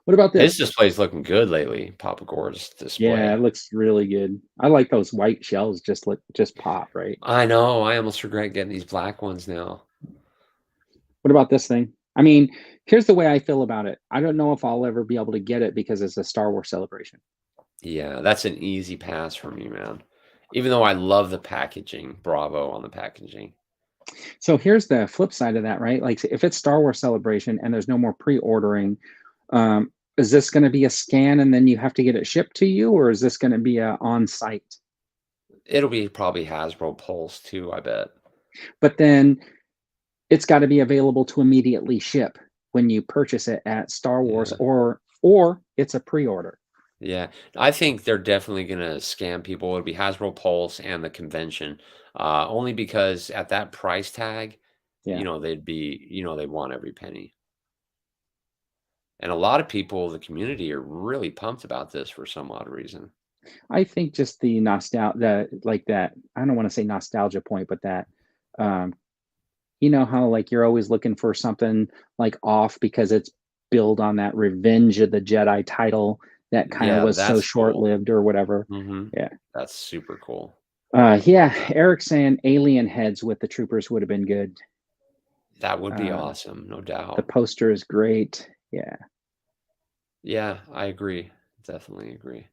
What about this? His display's looking good lately. Papa Gord's display. Yeah, it looks really good. I like those white shells. Just pop, right? I know. I almost regret getting these black ones now. What about this thing? I mean, here's the way I feel about it. I don't know if I'll ever be able to get it because it's a Star Wars celebration. Yeah, that's an easy pass for me, man. Even though I love the packaging, bravo on the packaging. So here's the flip side of that, right? Like if it's Star Wars Celebration and there's no more pre-ordering, is this going to be a scan and then you have to get it shipped to you, or is this going to be a on-site? It'll be probably Hasbro Pulse too, I bet. But then it's got to be available to immediately ship when you purchase it at Star Wars, or it's a pre-order. Yeah, I think they're definitely going to scam people. It'll be Hasbro Pulse and the convention, only because at that price tag, you know, they'd want every penny. And a lot of people in the community are really pumped about this for some odd reason. I think just the nostalgia, like that, I don't want to say nostalgia point, but that, you know how like you're always looking for something like off because it's built on that Revenge of the Jedi title that kind of was so short-lived or whatever. Yeah, that's super cool. Yeah, Eric saying alien heads with the troopers would have been good. That would be awesome, no doubt. The poster is great. Yeah, I agree. Definitely agree.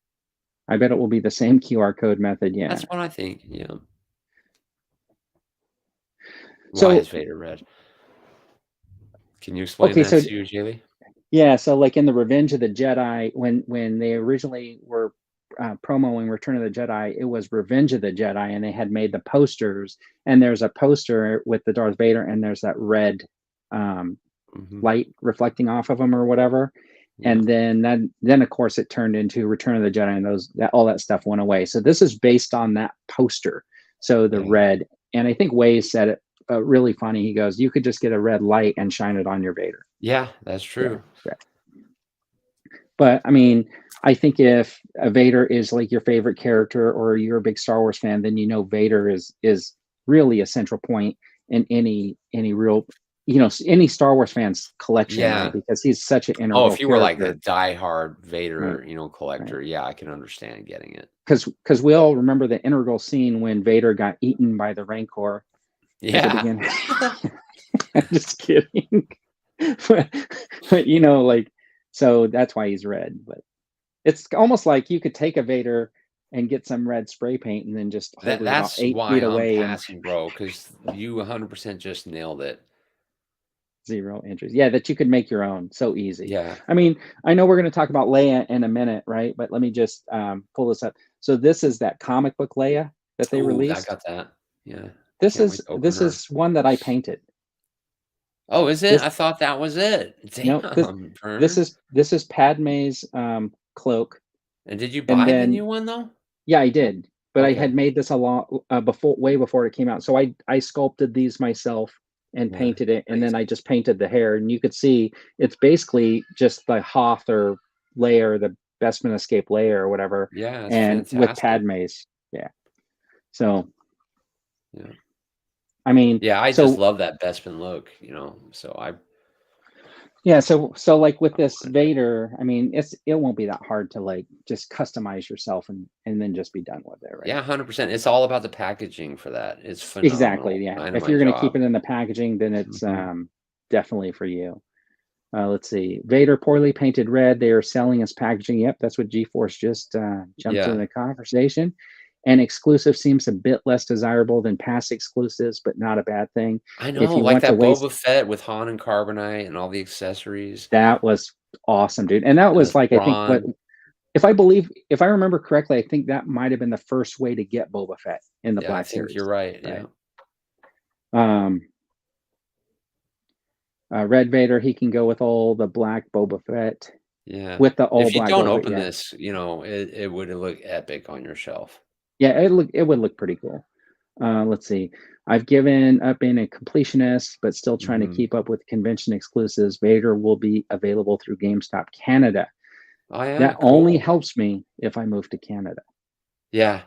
I bet it will be the same QR code method. Yeah, that's what I think. Yeah. So, why is Vader red? Can you explain that to you, Jaylee? Yeah, so like in the Revenge of the Jedi, when they originally were promoing Return of the Jedi, it was Revenge of the Jedi, and they had made the posters, and there's a poster with the Darth Vader, and there's that red light reflecting off of him or whatever. And then of course it turned into Return of the Jedi, and all that stuff went away. So this is based on that poster. So the red, and I think Waze said it really funny. He goes, "You could just get a red light and shine it on your Vader." Yeah, that's true. Yeah. But I mean, I think if a Vader is like your favorite character, or you're a big Star Wars fan, then you know Vader is really a central point in any real, you know, any Star Wars fans collection, right? Because he's such an integral. Oh, if you were like a diehard Vader, you know, collector, yeah, I can understand getting it. Because we all remember the integral scene when Vader got eaten by the Rancor. Yeah. I'm just kidding. but you know, like, so that's why he's red. But it's almost like you could take a Vader and get some red spray paint and then just hold it about 8 feet away. Passing, bro, because you 100% just nailed it. 0 inches. Yeah, that you could make your own so easy. Yeah. I mean, I know we're going to talk about Leia in a minute, right? But let me just pull this up. So this is that comic book Leia that they released. I got that. Yeah. This is one that I painted. Oh, is it? I thought that was it. Damn, no, this is Padme's cloak. And did you buy the new one though? Yeah, I did. But I had made this a lot way before it came out. So I sculpted these myself and painted it, and then I just painted the hair, and you could see it's basically just the Hoth or Leia, the Bespin Escape Leia or whatever. Yeah, and fantastic. With Padme's. Yeah. So. Yeah. I mean, yeah, I just love that Bespin look, you know. So Yeah, so like with this Vader, I mean, it won't be that hard to like just customize yourself and then just be done with it, right? Yeah, 100%. It's all about the packaging for that. It's phenomenal. Exactly. Yeah. If Dynamite you're going to keep job. it in the packaging, then it's Mhm. definitely for you. Let's see. Vader poorly painted red. They are selling as packaging. Yep, that's what GeForce just jumped Yeah. into the conversation. And exclusive seems a bit less desirable than past exclusives, but not a bad thing. I If know, you like want to that waste, Boba Fett with Han and Carbonite and all the accessories. that was awesome, dude. And that And was the like, I think what, Thrawn. if I remember correctly, I think that might have been the first way to get Boba Fett in the Yeah, I Black think you're Series, right. right? Yeah. Red Vader, he can go with all the black Boba Fett. Yeah. With the all If you black don't Boba Fett, open yeah. this, it would look epic on your shelf. Yeah, it would look pretty cool. Let's see. I've given up being a completionist, but still trying to Mhm. keep up with convention exclusives. Vader will be available through GameStop Canada. Oh, yeah, That only cool. helps me if I move to Canada. Yeah.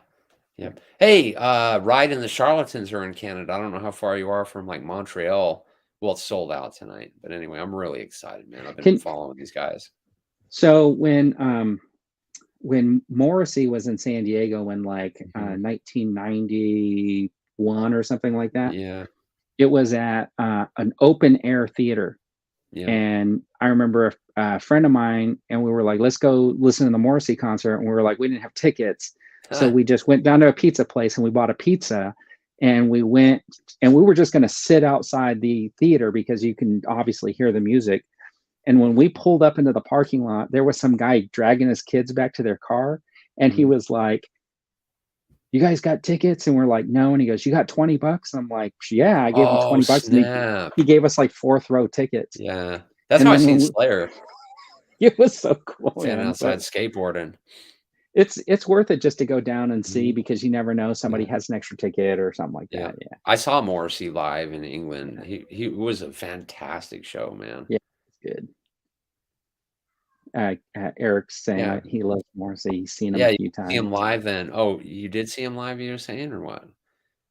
Yeah. Hey, Ride and the Charlatans are in Canada. I don't know how far you are from like Montreal. Well, it's sold out tonight. But anyway, I'm really excited, man. I've been Can following these guys. so when Morrissey was in San Diego in like Mhm. 1991 or something like that, Yeah. it was at an open air theater. Yeah. And I remember a friend of mine, and we were like, let's go listen to the Morrissey concert. And we were like, we didn't have tickets. So we just went down to a pizza place and we bought a pizza, and we went, and we were just going to sit outside the theater because you can obviously hear the music. And when we pulled up into the parking lot, there was some guy dragging his kids back to their car. And he Mhm. was like, you guys got tickets? And we're like, no. And he goes, you got $20? I'm like, yeah, I gave him Oh, $20. And snap. he gave us like fourth row tickets. Yeah. That's And how I then seen when Slayer it was so cool, standing man. outside So skateboarding. it's worth it just to go down and see, Mhm. because you never know, somebody Yeah. has an extra ticket or something like Yeah. that. Yeah. I saw Morrissey live in England. Yeah. He was a fantastic show, man. Yeah. It's good. Eric's saying Yeah. he loves Morrissey. He's seen him Yeah, a you few see him times. live then. Oh, you did see him live, you were saying, or what?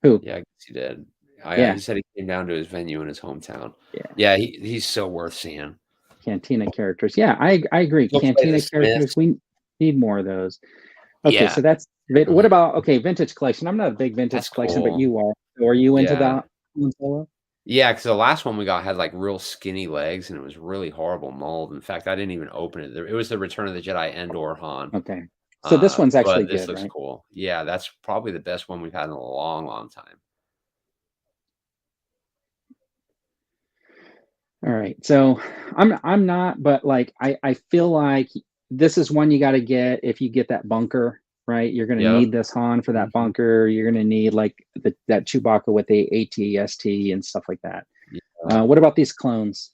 Who? Yeah, I guess you did. He Yeah. said he came down to his venue in his hometown. Yeah. Yeah, he's so worth seeing. Cantina characters. Yeah, I agree. Go play the Cantina characters. Smiths. We need more of those. Okay, Yeah. so that's what about vintage collection? I'm not a big That's vintage collection, but cool. you are. So are you into Yeah. that Solo? Yeah, because the last one we got had, like, real skinny legs, and it was really horrible mold. In fact, I didn't even open it. It was the Return of the Jedi Endor Han. Okay. So this one's actually But this good, looks right? cool. Yeah, that's probably the best one we've had in a long, long time. All right. So I'm not, but like I feel like this is one you got to get if you get that bunker, right? You're going to Yep. need this Han for that Mhm. bunker. You're going to need like that Chewbacca with the AT-ST and stuff like that. Yeah. What about these clones?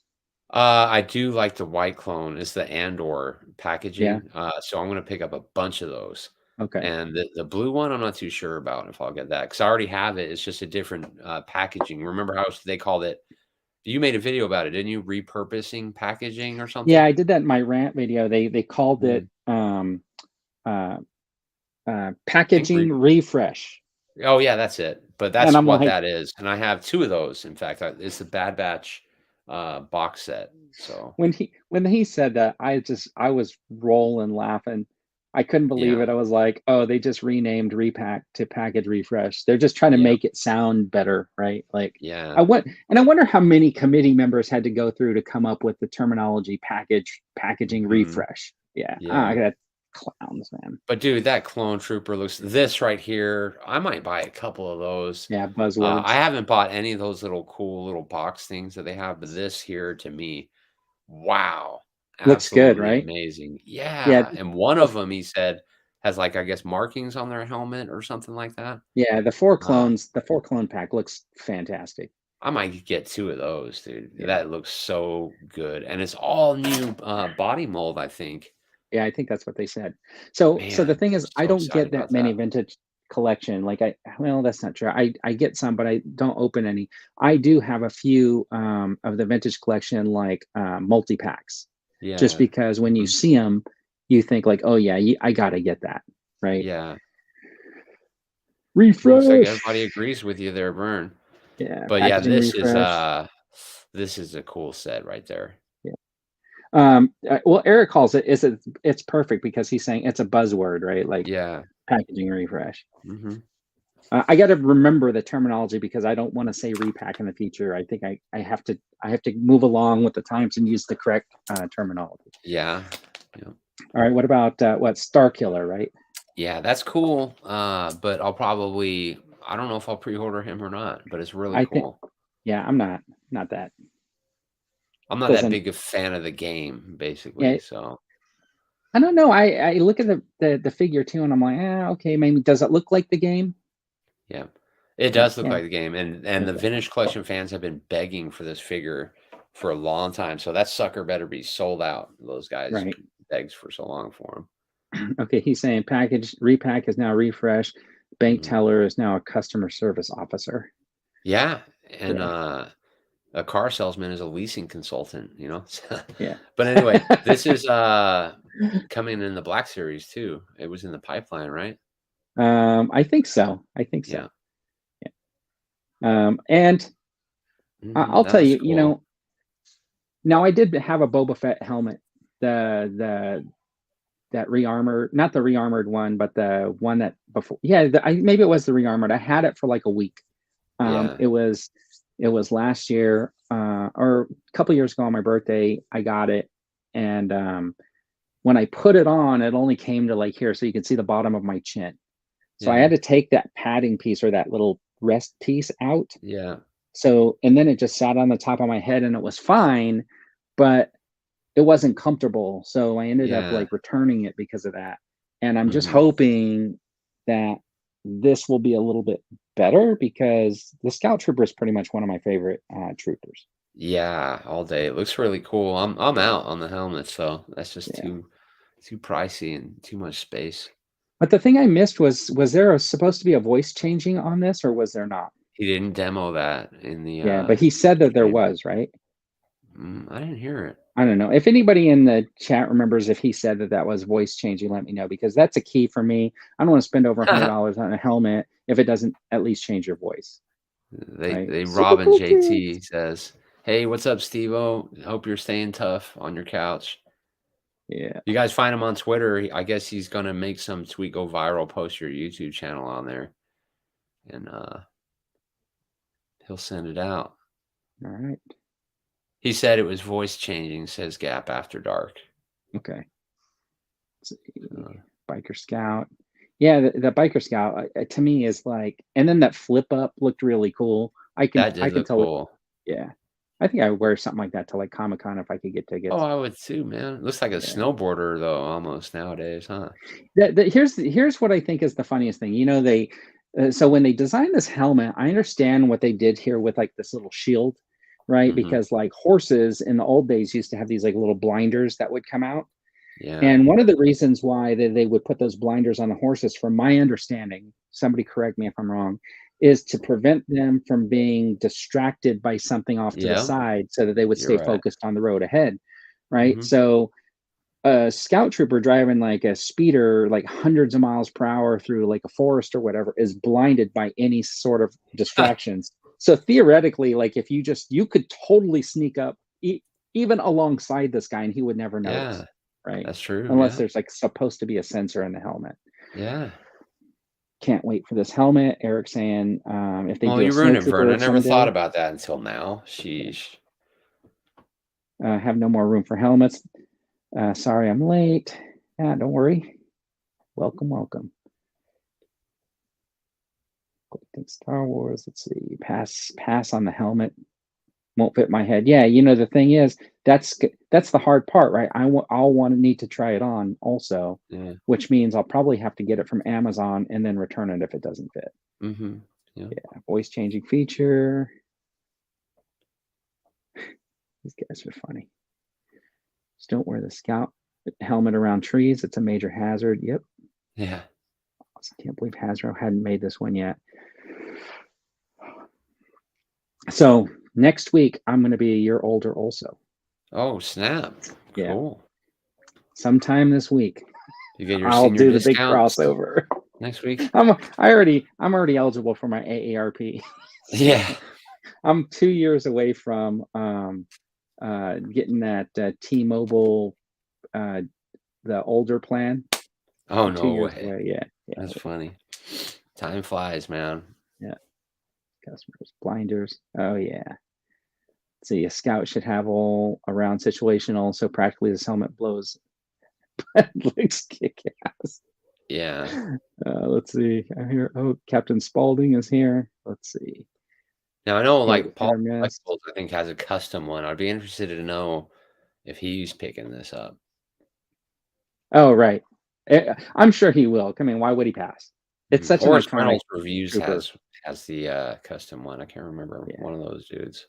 I do like the white clone. It's the Andor Yeah. packaging. So I'm gonna pick up a bunch of those. Okay. And the blue one, I'm not too sure about if I'll get that because I already have it. It's just a different packaging. Remember how they called it? You made a video about it, didn't you? Repurposing packaging or Yeah, something? I did that in my rant video. They called it Mhm. uh, Think packaging refresh, Oh yeah, that's it. But and that's I'm what like, that is. And I have two of those. In fact, it's the Bad Batch box set. So when he said that, I was rolling laughing. I couldn't believe yeah, it. I was like, oh, they just renamed repack to package refresh. They're just trying to yeah, make it sound better, right? Like yeah. I wonder how many committee members had to go through to come up with the terminology packaging Mhm. refresh. Yeah. Yeah. That clowns, man. But dude, that clone trooper looks this right here. I might buy a couple of those. Yeah, I buzzwords. haven't bought any of those little cool little box things that they have, but this here to me, wow, Looks good, absolutely right? amazing. Yeah. Yeah, and one The of them he said has like I guess markings on their helmet or something like that. Yeah, Uh, the four clone pack looks fantastic. I might get two of those, dude. Yeah. That looks so good, and it's all new body mold. I think. Yeah, I think that's what they said. So the Man, thing I'm is, I so don't excited get that about many that. vintage collection. Like well, that's not true. I get some, but I don't open any. I do have a few of the vintage collection, like multi packs, just Yeah. because when you Mhm. see them, you think like, oh yeah, I gotta get that, right? Yeah. Looks like Refresh. everybody agrees with you there, Vern. Yeah, But yeah, packaging refresh. this is a cool set right there. Yeah. Well, Eric calls it's perfect because he's saying it's a buzzword, right? Like packaging refresh. I got to remember the terminology because I don't want to say repack in the future. I think I have to move along with the times and use the correct terminology. Yeah. All right. What about Star Killer, right? Yeah, that's cool. But I don't know if I'll pre-order him or not, but it's really cool. Yeah, I'm not that. I'm not that big a fan of the game, basically. Yeah, so I don't know. I look at the figure too, and I'm like, okay, maybe does it look like the game? Yeah, it does look like the game, and the Vintage Collection fans have been begging for this figure for a long time. So that sucker better be sold out. Those guys begs for so long for him. Okay, he's saying repack is now refresh. Bank teller is now a customer service officer. Yeah, and a car salesman is a leasing consultant, you know? Yeah. But anyway, this is coming in the Black Series too. It was in the pipeline, right? I think so. Yeah. And I'll tell you, cool. You know, now I did have a Boba Fett helmet, that rearmored, not the rearmored one, but the one that before, maybe it was the rearmored. I had it for like a week. It was last year, or a couple years ago on my birthday, I got it. And when I put it on, it only came to like here, so you can see the bottom of my chin. So I had to take that padding piece or that little rest piece out. Yeah. So, and then it just sat on the top of my head and it was fine, but it wasn't comfortable. So I ended up like returning it because of that. And I'm just hoping that this will be a little bit better because the Scout Trooper is pretty much one of my favorite troopers. Yeah, all day. It looks really cool. I'm out on the helmet, so that's just too pricey and too much space. But the thing I missed was there supposed to be a voice changing on this, or was there not? He didn't demo that in the but he said that there was, right? I didn't hear it. I don't know. If anybody in the chat remembers if he said that was voice changing, let me know, because that's a key for me. I don't want to spend over $100 on a helmet if it doesn't at least change your voice. Robin JT says, "Hey, what's up, Steve-O? Hope you're staying tough on your couch." Yeah. You guys find him on Twitter. I guess he's gonna make some tweet go viral, post your YouTube channel on there, and he'll send it out. All right. He said it was voice changing, says Gap After Dark. Okay. Biker Scout. Yeah, the Biker Scout to me is like, and then that flip up looked really cool. I can tell cool. Yeah. I think I would wear something like that to like Comic-Con if I could get tickets. Oh, I would too, man. It looks like a snowboarder though, almost nowadays, huh? Here's what I think is the funniest thing. You know, so when they designed this helmet, I understand what they did here with like this little shield, right? Because like horses in the old days used to have these like little blinders that would come out. Yeah. And one of the reasons why they would put those blinders on the horses, from my understanding, somebody correct me if I'm wrong, is to prevent them from being distracted by something off to the side so that they would stay focused on the road ahead, right? So a Scout Trooper driving like a speeder, like hundreds of miles per hour through like a forest or whatever, is blinded by any sort of distractions. So theoretically, like if you could totally sneak up even alongside this guy and he would never notice. Right. That's true. Unless there's like supposed to be a sensor in the helmet. Yeah. Can't wait for this helmet. Eric saying if they do you ruined it, Vern. I never thought about that until now. Sheesh. Have no more room for helmets. Sorry I'm late. Yeah, don't worry. Welcome. Think Star Wars. Let's see. Pass on the helmet. Won't fit my head. Yeah, you know, the thing is, that's the hard part, right? I'll need to try it on also, which means I'll probably have to get it from Amazon and then return it if it doesn't fit. Yeah, voice changing feature. These guys are funny. Just don't wear the Scout helmet around trees. It's a major hazard. Yep. Yeah. I can't believe Hasbro hadn't made this one yet. So next week, I'm going to be a year older also. Oh, snap. Yeah. Cool. Sometime this week. You get your I'll do the big discounts crossover. Next week? I'm already eligible for my AARP. Yeah. I'm 2 years away from getting that T-Mobile, the older plan. Oh, 2 no years way. away. Yeah. That's funny. Time flies, man. Yeah. Customers, blinders. Oh, yeah. Let's see, a scout should have all around situational, so practically this helmet blows. But looks kick ass. Yeah. Let's see. I hear. Oh, Captain Spaulding is here. Let's see. Now I know, like Paul Hermes. Michaels, I think has a custom one. I'd be interested to know if he's picking this up. Oh, right. I'm sure he will. I mean, why would he pass? It's such an iconic. Reynolds Reviews trooper. has the custom one. I can't remember one of those dudes.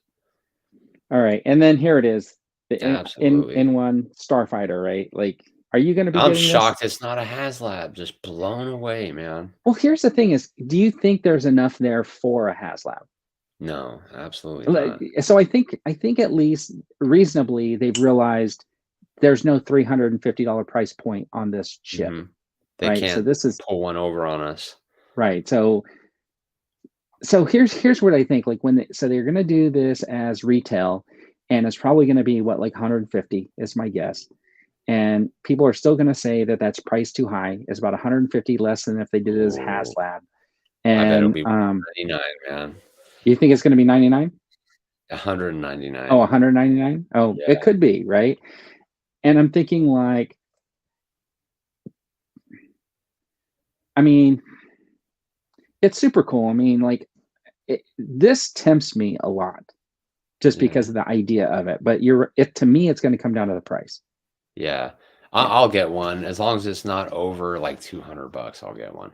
All right, and then here it is, the Absolutely. N1 Starfighter, right? Like, are you going to be? I'm shocked it's not a HasLab. Just blown away, man. Well, here's the thing: is do you think there's enough there for a HasLab? No, absolutely not. So I think at least reasonably they've realized there's no $350 price point on this chip. Mm-hmm. They right? can't so this is pull one over on us. Right. So here's what I think. Like they're going to do this as retail, and it's probably going to be what, like 150 is my guess. And people are still going to say that that's priced too high. It's about 150 less than if they did it as HasLab. And I bet it'll be 99, man. You think it's going to be 99? 199. Oh, 199? Oh, yeah. It could be, right? And I'm thinking, like, I mean, it's super cool. I mean, like, this tempts me a lot just because of the idea of it. But to me, it's going to come down to the price. Yeah. I'll get one as long as it's not over like $200. I'll get one.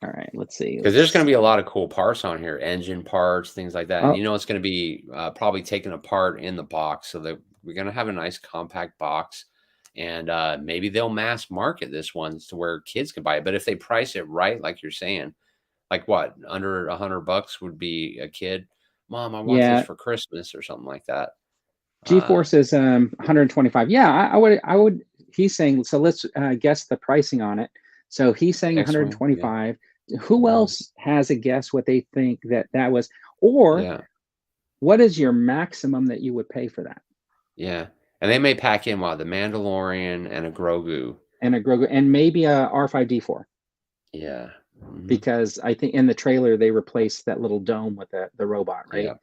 All right, let's see. Because there's going to be a lot of cool parts on here, engine parts, things like that. And it's going to be probably taken apart in the box, so that we're going to have a nice compact box. And maybe they'll mass market this one to where kids can buy it. But if they price it right, like you're saying, like what, under $100 would be a kid, Mom, I want this for Christmas or something like that. GeForce is 125. Yeah, I would. He's saying, so let's guess the pricing on it. So he's saying 125. Yeah. Who else has a guess what they think that was? Or what is your maximum that you would pay for that? Yeah. And they may pack in the Mandalorian and a Grogu. And maybe a R5D4. Yeah. Mm-hmm. Because I think in the trailer they replaced that little dome with the robot, right? Yeah.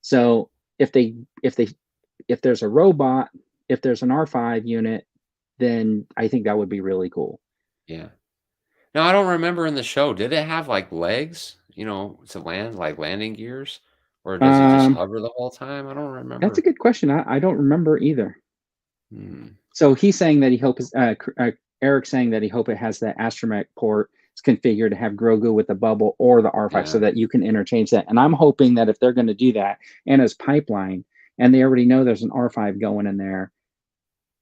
So if there's a robot, if there's an R5 unit, then I think that would be really cool. Yeah. No, I don't remember in the show. Did it have like legs, to land, like landing gears? Or does it just hover the whole time? I don't remember. That's a good question. I don't remember either. So he's saying that he hopes, Eric's saying that he hope it has the astromech port. It's configured to have Grogu with the bubble or the R5 so that you can interchange that. And I'm hoping that if they're going to do that and as pipeline, and they already know there's an R5 going in there,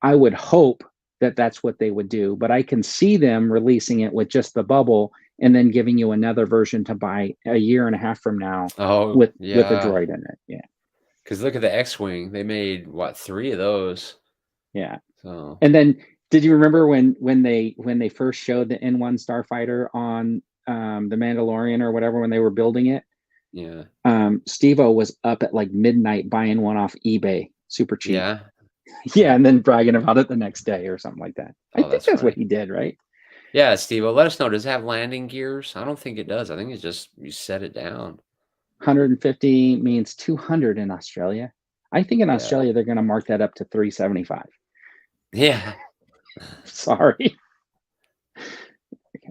I would hope that that's what they would do. But I can see them releasing it with just the bubble and then giving you another version to buy a year and a half from now with a droid in it. Yeah. Because look at the X-Wing. They made, 3 of those. Yeah. So. And then did you remember when they first showed the N1 Starfighter on the Mandalorian or whatever, when they were building it? Yeah. Steve-O was up at like midnight buying one off eBay, super cheap. Yeah. Yeah, and then bragging about it the next day or something like that. I think that's what he did, right? Yeah, Steve-O, let us know. Does it have landing gears? I don't think it does. I think it's just you set it down. 150 means 200 in Australia. I think in Australia they're going to mark that up to 375. Yeah. Sorry.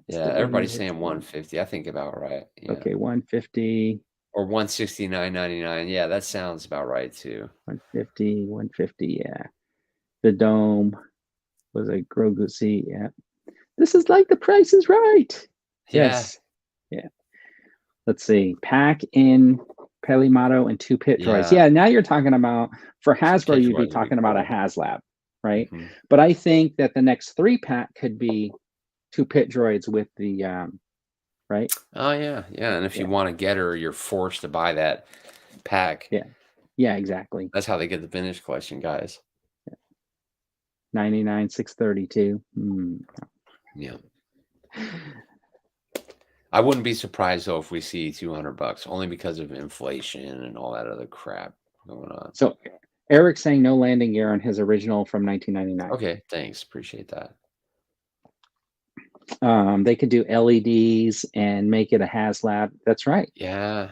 Yeah, everybody's saying 150. I think about right. Yeah. Okay, 150. Or 169.99. Yeah, that sounds about right too. 150, yeah. The dome was a Grogu seat, yeah. This is like The Price is Right. Yes. Yeah. Let's see. Pack in Pelimato and 2 pit droids. Yeah, now you're talking about, for Hasbro, you'd be talking about a HasLab, right? Mm-hmm. But I think that the next 3-pack could be 2 pit droids with the right? Oh yeah. And if you want to get her, you're forced to buy that pack. Yeah, exactly. That's how they get the vintage collection, guys. 99,632. Yeah. I wouldn't be surprised though if we see $200, only because of inflation and all that other crap going on. So Eric's saying no landing gear on his original from 1999. Okay, thanks. Appreciate that. They could do LEDs and make it a HasLab. That's right. Yeah.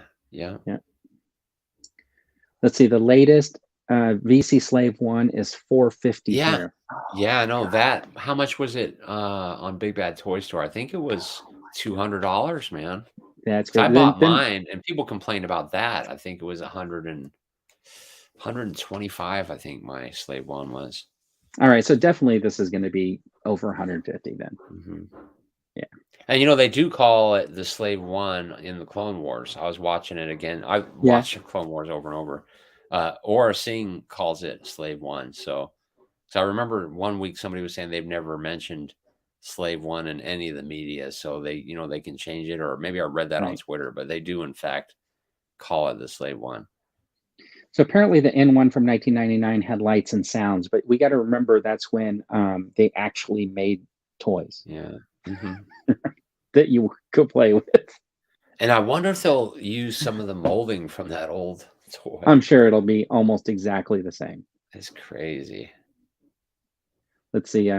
Let's see. The latest VC Slave 1 is $450 here. Yeah, no, that. How much was it on Big Bad Toy Store? I think it was $200, man. That's good. I bought mine, and people complained about that. I think it was 125. I think my Slave 1 was. All right, so definitely this is going to be over 150 then. Yeah. And they do call it the Slave 1 in the Clone Wars. I was watching it again. I watched Clone Wars over and over. Aura Singh calls it Slave 1. So I remember one week somebody was saying they've never mentioned Slave 1 in any of the media, so they can change it, or maybe I read that on Twitter, but they do in fact call it the Slave 1. So apparently the N1 from 1999 had lights and sounds, but we got to remember that's when they actually made toys. Yeah. That you could play with. And I wonder if they'll use some of the molding from that old toy. I'm sure it'll be almost exactly the same. It's crazy. Let's see.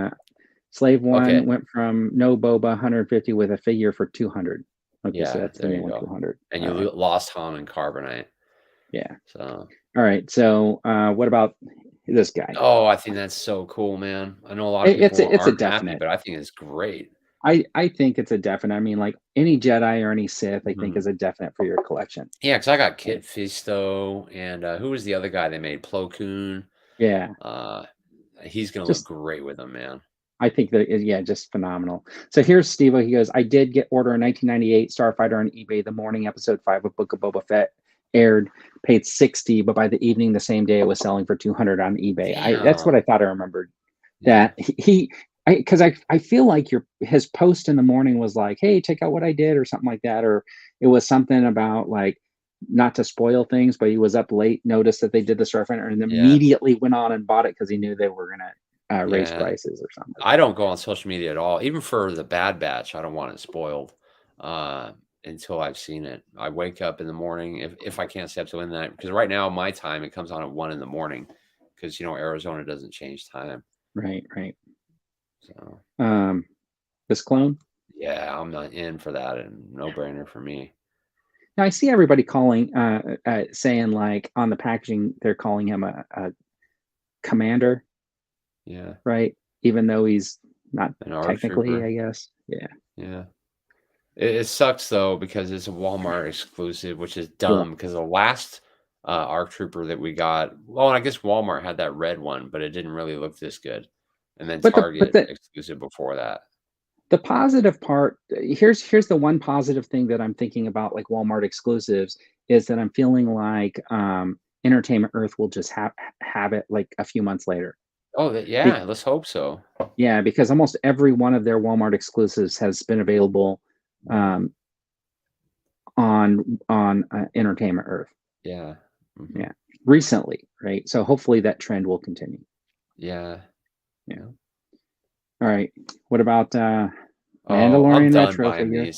Slave 1 went from no Boba 150 with a figure for 200. Okay, so that's the new one, 200. And you lost Han and Carbonite. Yeah. So. All right. So what about this guy? Oh, I think that's so cool, man. I know a lot of people aren't happy, but I think it's great. I think it's a definite. I mean, like any Jedi or any Sith, I think is a definite for your collection. Yeah, because I got Kit Fisto, and who was the other guy they made? Plo Koon. Yeah. He's going to look great with them, man. I think that, just phenomenal. So here's Steve. He goes, I did order a 1998 Starfighter on eBay the morning episode 5 of Book of Boba Fett aired, paid $60, but by the evening the same day it was selling for $200 on eBay. That's what I thought I remembered. That because I feel like his post in the morning was like, hey, check out what I did, or something like that, or it was something about like not to spoil things, but he was up late, noticed that they did the Starfighter, and immediately went on and bought it because he knew they were gonna raise prices or something. I don't go on social media at all, even for the Bad Batch. I don't want it spoiled until I've seen it. I wake up in the morning if I can't stay up till midnight, because right now my time it comes on at 1 in the morning because Arizona doesn't change time. Right. So this clone? Yeah, I'm not in for that, and no brainer for me. Now I see everybody calling, saying like on the packaging they're calling him a commander. Yeah. Right. Even though he's not technically, trooper. I guess. Yeah. Yeah. It sucks though because it's a Walmart exclusive, which is dumb because the last ARC Trooper that we got, well, I guess Walmart had that red one, but it didn't really look this good. And then Target exclusive before that. The positive part, here's the one positive thing that I'm thinking about, like Walmart exclusives, is that I'm feeling like Entertainment Earth will just have it like a few months later. Oh, let's hope so. Yeah, because almost every one of their Walmart exclusives has been available on Entertainment Earth. Yeah. Mm-hmm. Yeah. Recently, right? So hopefully that trend will continue. Yeah. Yeah. All right. What about Mandalorian Metro figure?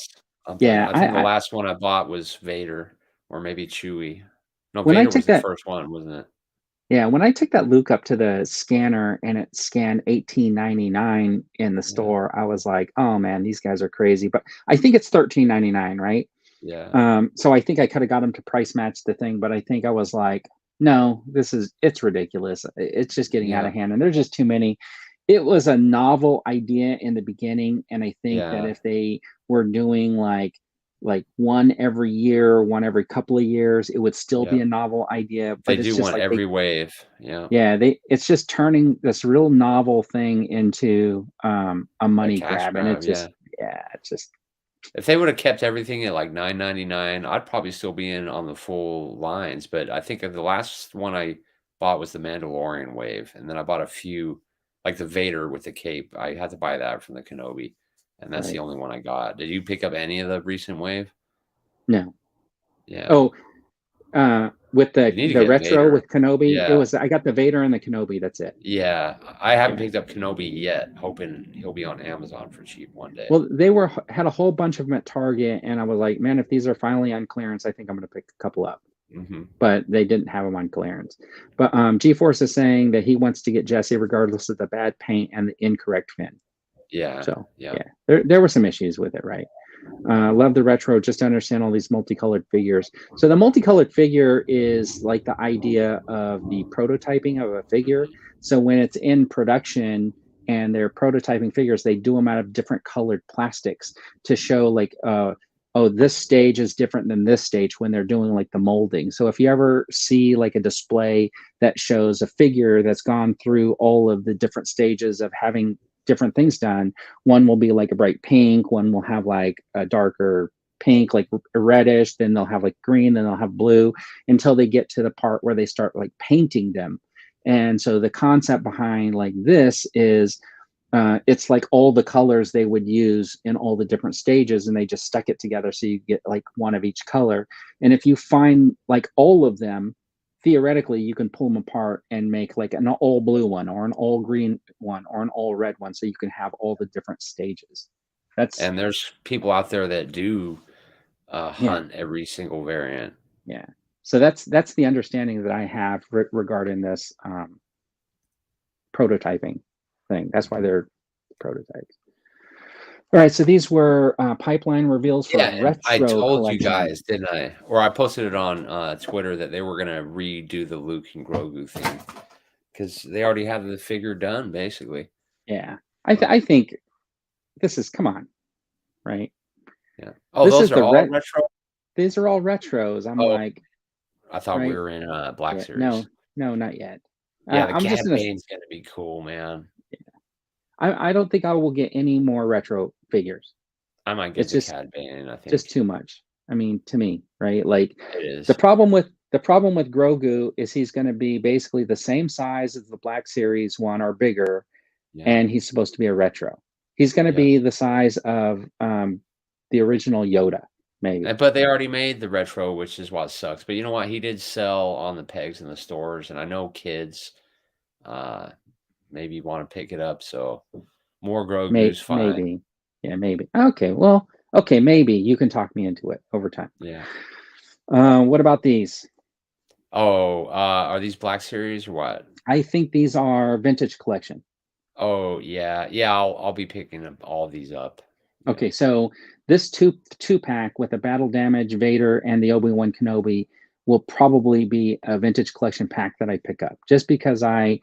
Yeah, I think the last one I bought was Vader, or maybe Chewie. No, Vader was the first one, wasn't it? Yeah, when I took that Luke up to the scanner and it scanned $18.99 in the store, I was like, "Oh man, these guys are crazy." But I think it's $13.99, right? Yeah. So I think I could have got them to price match the thing, but I think I was like, "No, it's ridiculous. It's just getting out of hand, and there's just too many." It was a novel idea in the beginning, and I think that if they were doing like one every year, one every couple of years, it would still be a novel idea. But they do want every wave. Yeah. Yeah. It's just turning this real novel thing into a money grab. And it's just, it's just. If they would have kept everything at like $9.99, I'd probably still be in on the full lines. But I think the last one I bought was the Mandalorian wave. And then I bought a few, like the Vader with the cape. I had to buy that from the Kenobi. And that's the only one I got. Did you pick up any of the recent wave? No. Yeah. Oh, with the retro Vader. with Kenobi, I got the Vader and the Kenobi. That's it. Yeah, I haven't picked up Kenobi yet. Hoping he'll be on Amazon for cheap one day. Well, they had a whole bunch of them at Target, and I was like, man, if these are finally on clearance, I think I'm going to pick a couple up. but they didn't have them on clearance. But G-Force is saying that he wants to get Jesse regardless of the bad paint and the incorrect fin. Yeah. So yeah, there were some issues with it, right? Love the retro, just to understand all these multicolored figures. So the multicolored figure is like the idea of the prototyping of a figure. So when it's in production and they're prototyping figures, they do them out of different colored plastics to show like, oh, this stage is different than this stage when they're doing like the molding. So if you ever see like a display that shows a figure that's gone through all of the different stages of having different things done, one will be like a bright pink, one will have like a darker pink, like reddish, then they'll have like green, then they'll have blue, until they get to the part where they start like painting them. And so the concept behind like this is it's like all the colors they would use in all the different stages, and they just stuck it together so you get like one of each color. And if you find like all of them, theoretically you can pull them apart and make like an all blue one or an all green one or an all red one, so you can have all the different stages. And there's people out there that do hunt every single variant. Yeah, so that's the understanding that I have regarding this prototyping thing. That's why they're prototypes. All right, so these were pipeline reveals for retro. I told collection. you guys, didn't I? Or I posted it on Twitter that they were going to redo the Luke and Grogu thing because they already have the figure done, basically. Yeah, I think this is, come on, right? Yeah. Oh, those are all retro? These are all retros. I'm like, I thought we were in Black Series. No, not yet. Yeah, the Cad Bane's going to be cool, man. I don't think I will get any more retro figures. I might get the Cad Bane, I think. Just too much. I mean, to me, right? Like it is. The problem with Grogu is he's going to be basically the same size as the Black Series one or bigger, and he's supposed to be a retro. He's going to be the size of the original Yoda, maybe. But they already made the retro, which is what sucks. But you know what? He did sell on the pegs in the stores, and I know kids maybe want to pick it up. So more Grogu's fine. Maybe. Yeah, maybe. Okay, well, maybe you can talk me into it over time. Yeah. What about these? Oh, are these Black Series or what? I think these are vintage collection. Oh, yeah. Yeah, I'll be picking up all these up. Okay, so this two pack with the Battle Damage Vader and the Obi-Wan Kenobi will probably be a vintage collection pack that I pick up, just because I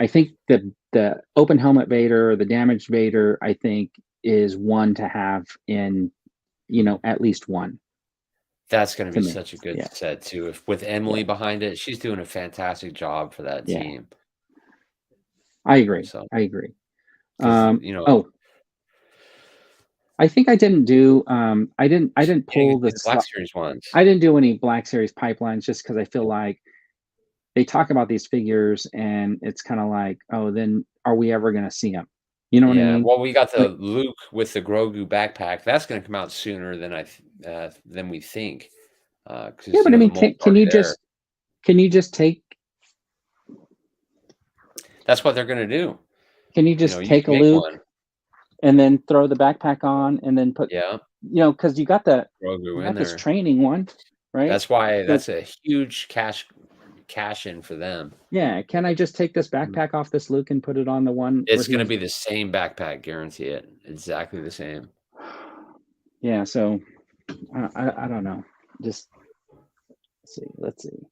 think the open helmet Vader, the damaged Vader, I think is one to have in, at least one. That's going to be such a good set too. If with Emily behind it, she's doing a fantastic job for that team. I agree. So, I agree. I think I didn't do. I didn't pull the Black Series ones. I didn't do any Black Series pipelines just because I feel like they talk about these figures and it's kind of like, oh, then are we ever going to see them? You know what I mean? Well, we got the Luke with the Grogu backpack. That's going to come out sooner than we think. But I mean, can you just take? That's what they're going to do. Can you just take a Luke and then throw the backpack on and then put? Because you got the Grogu in there. This training one, right? That's why that's a huge cash in for them. Yeah, can I just take this backpack off this Luke and put it on the one? It's going to be the same backpack, guarantee it. Exactly the same. Yeah, so I don't know. Just let's see.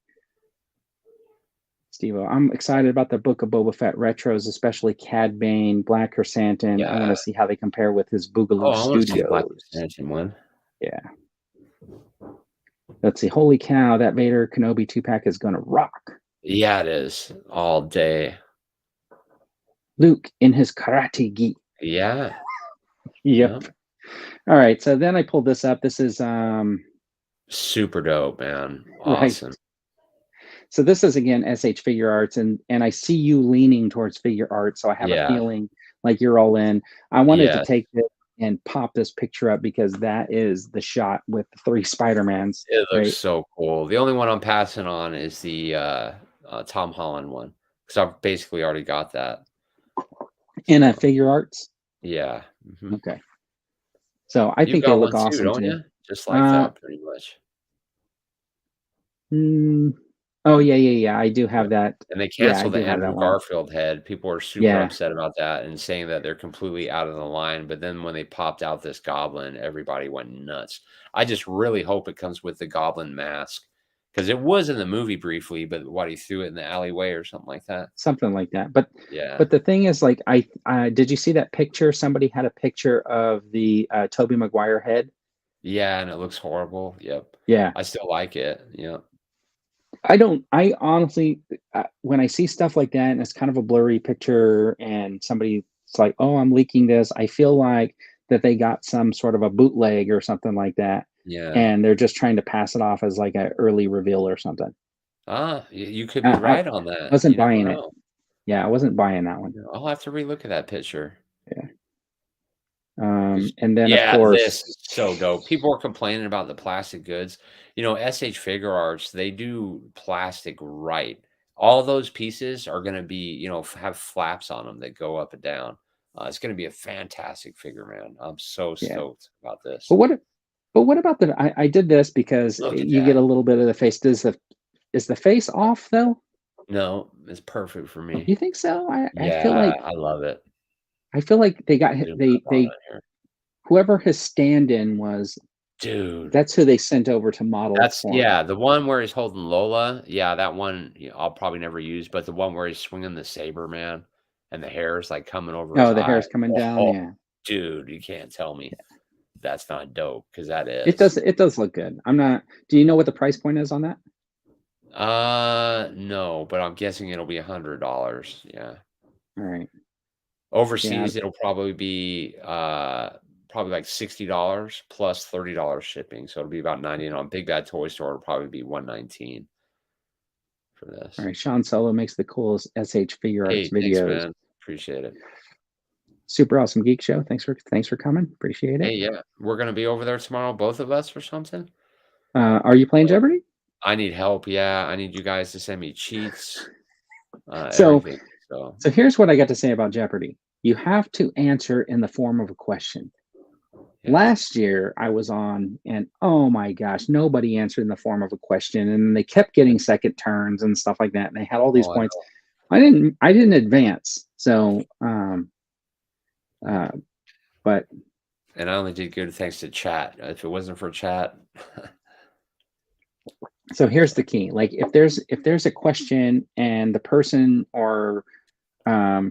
Steve-O, I'm excited about the Book of Boba Fett retros, especially Cad Bane, Black Chrysanthemum. Yeah. I want to see how they compare with his Boogaloo Studios. Black Chrysanthemum one. Yeah. Let's see. Holy cow, that Vader Kenobi 2-pack is going to rock. Yeah, it is. All day. Luke in his karate gi. Yeah. Yep. All right. So then I pulled this up. This is super dope, man. Awesome. Right. So this is, again, SH Figure Arts, and I see you leaning towards figure art, so I have a feeling like you're all in. I wanted to take this and pop this picture up because that is the shot with the 3 Spider-Mans. It looks so cool. The only one I'm passing on is the Tom Holland one, because I've basically already got that. In a figure arts? Yeah. Mm-hmm. Okay. So I think they look awesome too, don't you? Just like that, pretty much. Oh yeah. I do have that. And they Yeah, I canceled do the have that Andrew one. Garfield head. People were super Yeah, upset about that and saying that they're completely out of the line. But then when they popped out this goblin, everybody went nuts. I just really hope it comes with the goblin mask because it was in the movie briefly, but what, he threw it in the alleyway or something like that. something like that. But Yeah. the thing is, like, I did you see that picture? Somebody had a picture of the Tobey Maguire head. Yeah, and it looks horrible. Yep. Yeah. I still like it. Yeah. I honestly, when I see stuff like that and it's kind of a blurry picture and somebody's like, oh, I'm leaking this, I feel like that they got some sort of a bootleg or something like that. Yeah. And they're just trying to pass it off as like an early reveal or something. You could be I right on that. wasn't You never buying it. know. Yeah, I wasn't buying that one. I'll have to relook at that picture. Yeah. 'Cause And then of yeah, course, this is so dope. People are complaining about the plastic goods. You know, SH Figure Arts, they do plastic right. All those pieces are gonna be, you know, have flaps on them that go up and down. It's gonna be a fantastic figure, man. I'm so yeah. stoked about this. But what about the? I did this because Look at you get a that. little bit of the face. Is the face off though? No, it's perfect for me. You think so? Yeah, I love it. I feel like they got Zoom back on they it here. whoever his stand-in was, Dude. that's who they sent over to model it That's for him. yeah, the one where he's holding Lola, yeah, that one, I'll probably never use, but the one where he's swinging the saber, man, and the hair is, like, coming over his Oh, the eye. hair's coming down. Oh, Yeah, dude, you can't tell me that's not dope because that it is. does. It does look good. I'm not. Do you know what the price point is on that? No, but I'm guessing it'll be $100, yeah. All right. Yeah. Overseas, it'll probably be, probably, like, $60 plus $30 shipping, so it'll be about 90 on Big Bad Toy Store, it'll probably be 119 for this. All right. Sean Solo makes the coolest SH Figure Arts Hey, thanks, videos. man. Appreciate it. Super awesome geek show. Thanks for coming. Appreciate Hey, it. yeah, we're gonna be over there tomorrow, both of us or something? Are you playing Jeopardy? I need help, yeah, I need you guys to send me cheats, So everything, so so here's what I got to say about Jeopardy. You have to answer in the form of a question. yeah. Last year I was on and oh my gosh, nobody answered in the form of a question and they kept getting second turns and stuff like that. And they had all these Oh, I points. know. I didn't advance. So but And I only did good thanks to chat. If it wasn't for chat so here's the key. Like if there's a question and the person or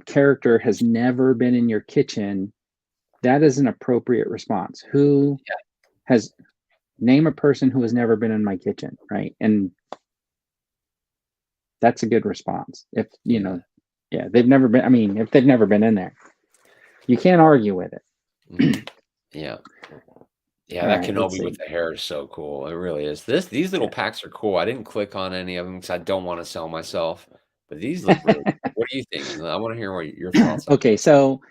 character has never been in your kitchen, that is an appropriate response. Who yeah. has name a person who has never been in my kitchen, right? And that's a good response. If you know, they've never been. I mean, if they've never been in there, you can't argue with it. Yeah. Yeah, All that right, Kenobi with the hair is so cool. It really is. These little packs are cool. I didn't click on any of them because I don't want to sell myself. But these look really cool. What do you think? I want to hear what your thoughts are. Okay, so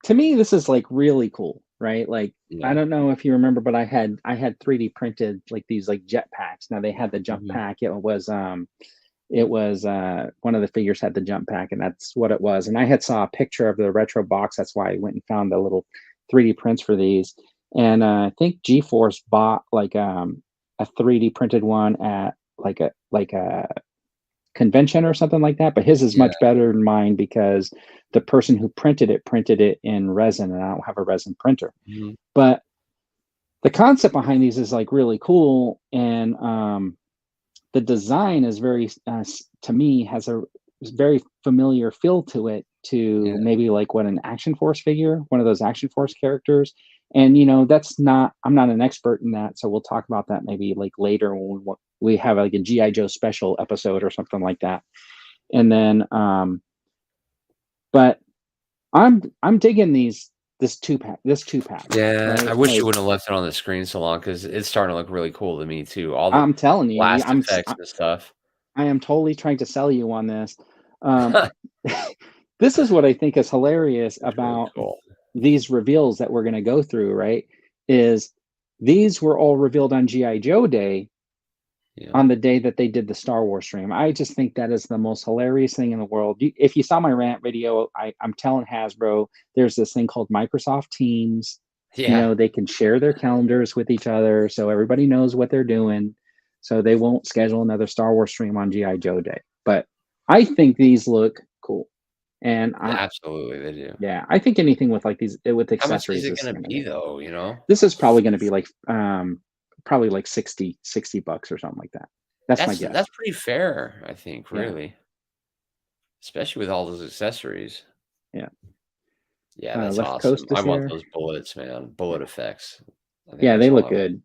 to me, this is like really cool, right? Like I don't know if you remember, but I had 3D printed like these like jet packs. Now they had the jump pack. It was one of the figures had the jump pack, and that's what it was. And I had saw a picture of the retro box. That's why I went and found the little 3D prints for these. And I think G-Force bought like a 3D printed one at like a convention or something like that. But his is much better than mine because the person who printed it in resin, and I don't have a resin printer. But the concept behind these is like really cool, and the design is very to me has a very familiar feel to it to maybe like what an Action Force figure, one of those Action Force characters. And you know, I'm not an expert in that, so we'll talk about that maybe like later when we have like a GI Joe special episode or something like that. And then but I'm digging this two pack. Yeah, right? I wish you wouldn't have left it on the screen so long because it's starting to look really cool to me too. All the I'm telling you, blast effects and stuff. I am totally trying to sell you on this. This is what I think is hilarious about these reveals that we're going to go through, right? Is these were all revealed on GI Joe Day, on the day that they did the Star Wars stream. I just think that is the most hilarious thing in the world. If you saw my rant video, I'm telling Hasbro there's this thing called Microsoft Teams. You know, they can share their calendars with each other, so everybody knows what they're doing. So they won't schedule another Star Wars stream on GI Joe Day. But I think these look cool. And absolutely they do. Yeah, I think anything with like these with How much accessories is it going to be though, you know? This is probably going to be like probably like $60 or something like that. That's my guess. That's pretty fair, I think, really. Especially with all those accessories. Yeah. Yeah, that's Left awesome. Coast is I want here. those bullets, man. Bullet effects. Yeah, they look good.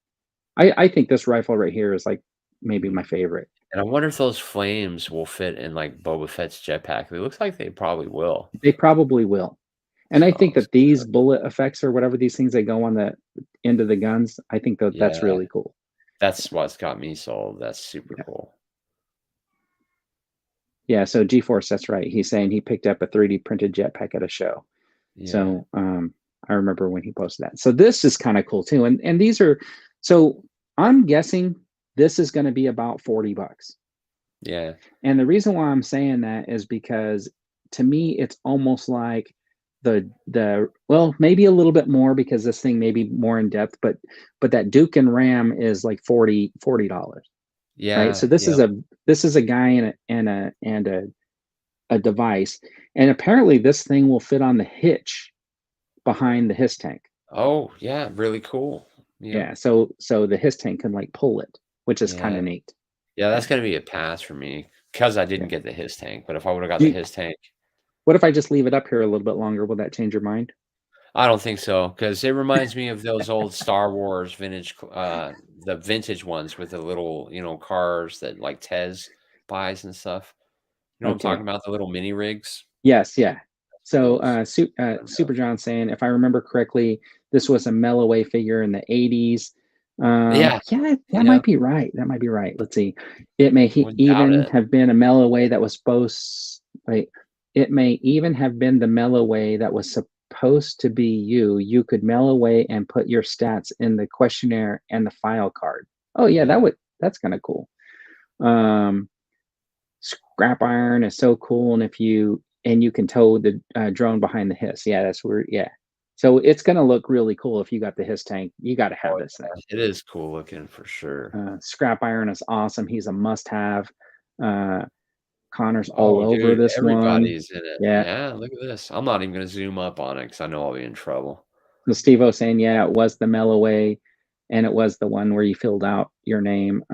I think this rifle right here is like maybe my favorite. And I wonder if those flames will fit in like Boba Fett's jetpack. It looks like they probably will. They probably will. And I think that these bullet effects or whatever these things that go on the end of the guns, I think that that's really cool. That's what's got me sold. That's super cool. Yeah, so GeForce, that's right. He's saying he picked up a 3D printed jetpack at a show. Yeah. So I remember when he posted that. So this is kind of cool too. And these are, so I'm guessing this is going to be about $40. Yeah. And the reason why I'm saying that is because to me, it's almost like well, maybe a little bit more because this thing may be more in depth, but that Duke and Ram is like $40. Yeah. Right. So this is a guy and a device, and apparently this thing will fit on the hitch behind the HISS tank. Oh yeah, really cool. Yeah. So the HISS tank can like pull it, which is kind of neat. Yeah, that's gonna be a pass for me because I didn't get the HISS tank. But if I would have got the HISS tank, what if I just leave it up here a little bit longer? Will that change your mind? I don't think so, because it reminds me of those old Star Wars vintage, the vintage ones with the little, cars that like Tez buys and stuff. You know what I'm talking about? The little mini rigs. Yes, yeah. So Super John saying, if I remember correctly, this was a Melloway figure in the 80s. That might be right. That might be right. Let's see. It may even have been a Melloway that was supposed. Wait, it may even have been the Melloway that was supposed to be you. You could mail away and put your stats in the questionnaire and the file card. Oh yeah, that's kind of cool. Scrap iron is so cool, and you can tow the drone behind the HISS. Yeah, that's where. Yeah, so it's gonna look really cool if you got the HISS tank. You got to have this thing. It is cool looking for sure. Scrap iron is awesome. He's a must-have. Connor's all over this everybody's one. In it. Yeah, look at this. I'm not even gonna zoom up on it because I know I'll be in trouble. So Steve-O saying, yeah, it was the Melloway, and it was the one where you filled out your name.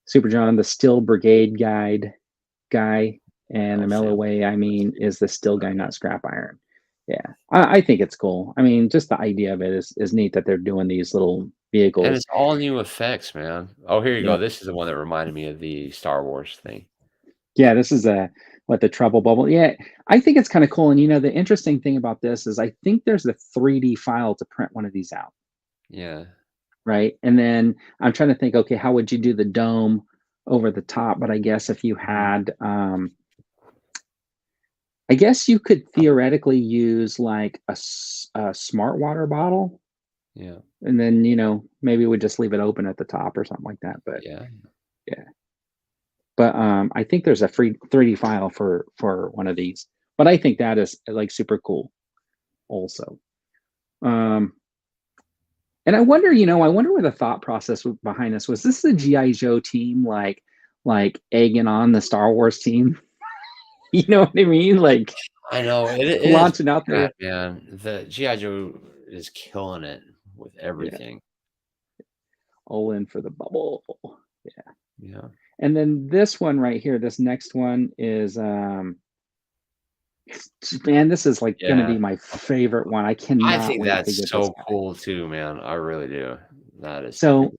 Super John, the Still Brigade guy, and the Melloway, is the Still guy, not scrap iron. Yeah, I think it's cool. I mean, just the idea of it is neat that they're doing these little vehicles. And it's all new effects, man. Oh, here you go. This is the one that reminded me of the Star Wars thing. Yeah, this is the trouble bubble. Yeah, I think it's kind of cool. And the interesting thing about this is I think there's a 3D file to print one of these out. Yeah. Right. And then I'm trying to think, okay, how would you do the dome over the top? But I guess if you had, I guess you could theoretically use like a smart water bottle. Yeah. And then, maybe we'd just leave it open at the top or something like that. But yeah. But I think there's a free 3D file for one of these. But I think that is like super cool also. And I wonder, where the thought process behind this was. This the GI Joe team like egging on the Star Wars team? You know what I mean? Like, I know it launching out there. Man, the GI Joe is killing it with everything. Yeah. All in for the bubble. Yeah. And then this one right here, this next one is man, this is like gonna be my favorite one. I cannot. I think that's so cool too, man. I really do. That is so.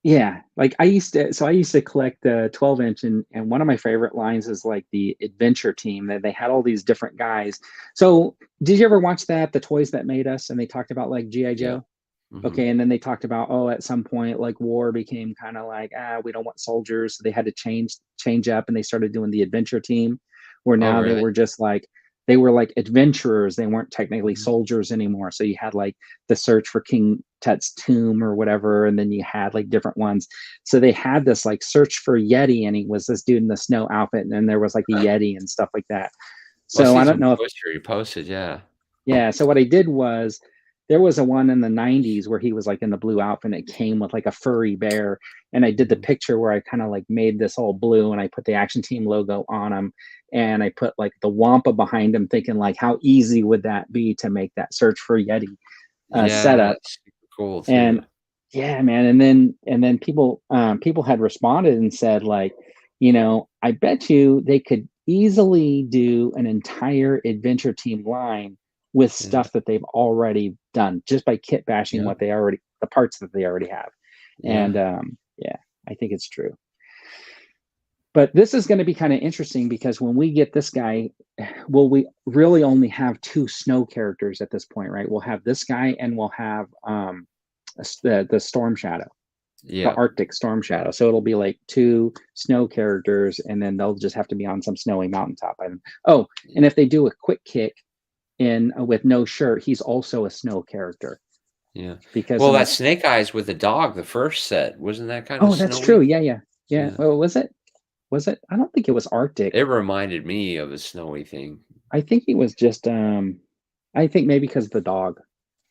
Yeah, like I used to collect the 12-inch, and one of my favorite lines is like the adventure team that they had all these different guys. So did you ever watch that, The Toys That Made Us? And they talked about like GI Joe. Yeah. Mm-hmm. Okay, and then they talked about at some point like war became kind of like we don't want soldiers, so they had to change up, and they started doing the adventure team, where now they were just like they were like adventurers. They weren't technically soldiers anymore. So you had like the search for King Tut's tomb or whatever, and then you had like different ones. So they had this like search for Yeti, and he was this dude in the snow outfit, and then there was like a Yeti and stuff like that. So I don't know if you posted, yeah. So what I did was there was a one in the 90s where he was like in the blue outfit and it came with like a furry bear. And I did the picture where I kind of like made this all blue and I put the Action Team logo on him and I put like the Wampa behind him, thinking like, how easy would that be to make that search for Yeti setup? That's super cool too. And yeah, man. And then people had responded and said like, I bet you they could easily do an entire Adventure Team line with stuff that they've already done just by kit bashing the parts that they already have. And I think it's true. But this is going to be kind of interesting because when we get this guy, we really only have 2 snow characters at this point, right? We'll have this guy and we'll have the Storm Shadow, the Arctic Storm Shadow. So it'll be like 2 snow characters, and then they'll just have to be on some snowy mountaintop. And if they do a quick kick in with no shirt, he's also a snow character. Yeah. Because that Snake Eyes with the dog, the first set, wasn't that kind of that's true. Yeah. Well, was it? I don't think it was Arctic. It reminded me of a snowy thing. I think he was just I think maybe because of the dog,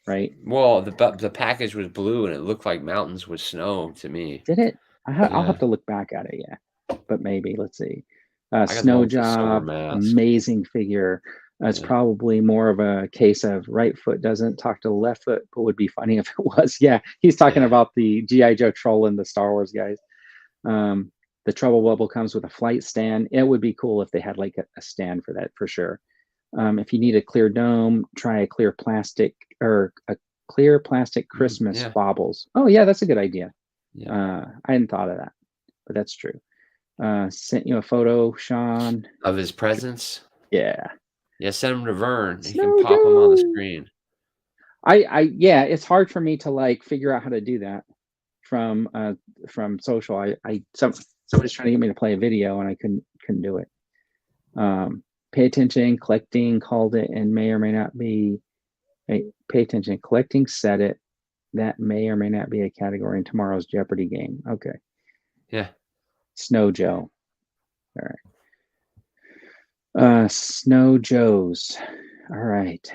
right? Well, the package was blue and it looked like mountains with snow to me. Did it? I'll have to look back at it, but maybe. Let's see. Snow Job, amazing figure. It's probably more of a case of right foot doesn't talk to the left foot, but would be funny if it was. Yeah, he's talking about the G.I. Joe troll and the Star Wars guys. The Trouble Bubble comes with a flight stand. It would be cool if they had like a stand for that, for sure. If you need a clear dome, try a clear plastic Christmas baubles. Oh yeah, that's a good idea. I hadn't thought of that, but that's true. Sent you a photo, Sean, of his presence. Yeah, send him to Vern. You can pop him on the screen. It's hard for me to like figure out how to do that from social. Somebody's trying to get me to play a video and I couldn't do it. Pay attention, collecting called it and may or may not be. Pay attention, collecting said it. That may or may not be a category in tomorrow's Jeopardy game. Okay. Yeah. Snow Joe. All right. Snow Joe's. All right.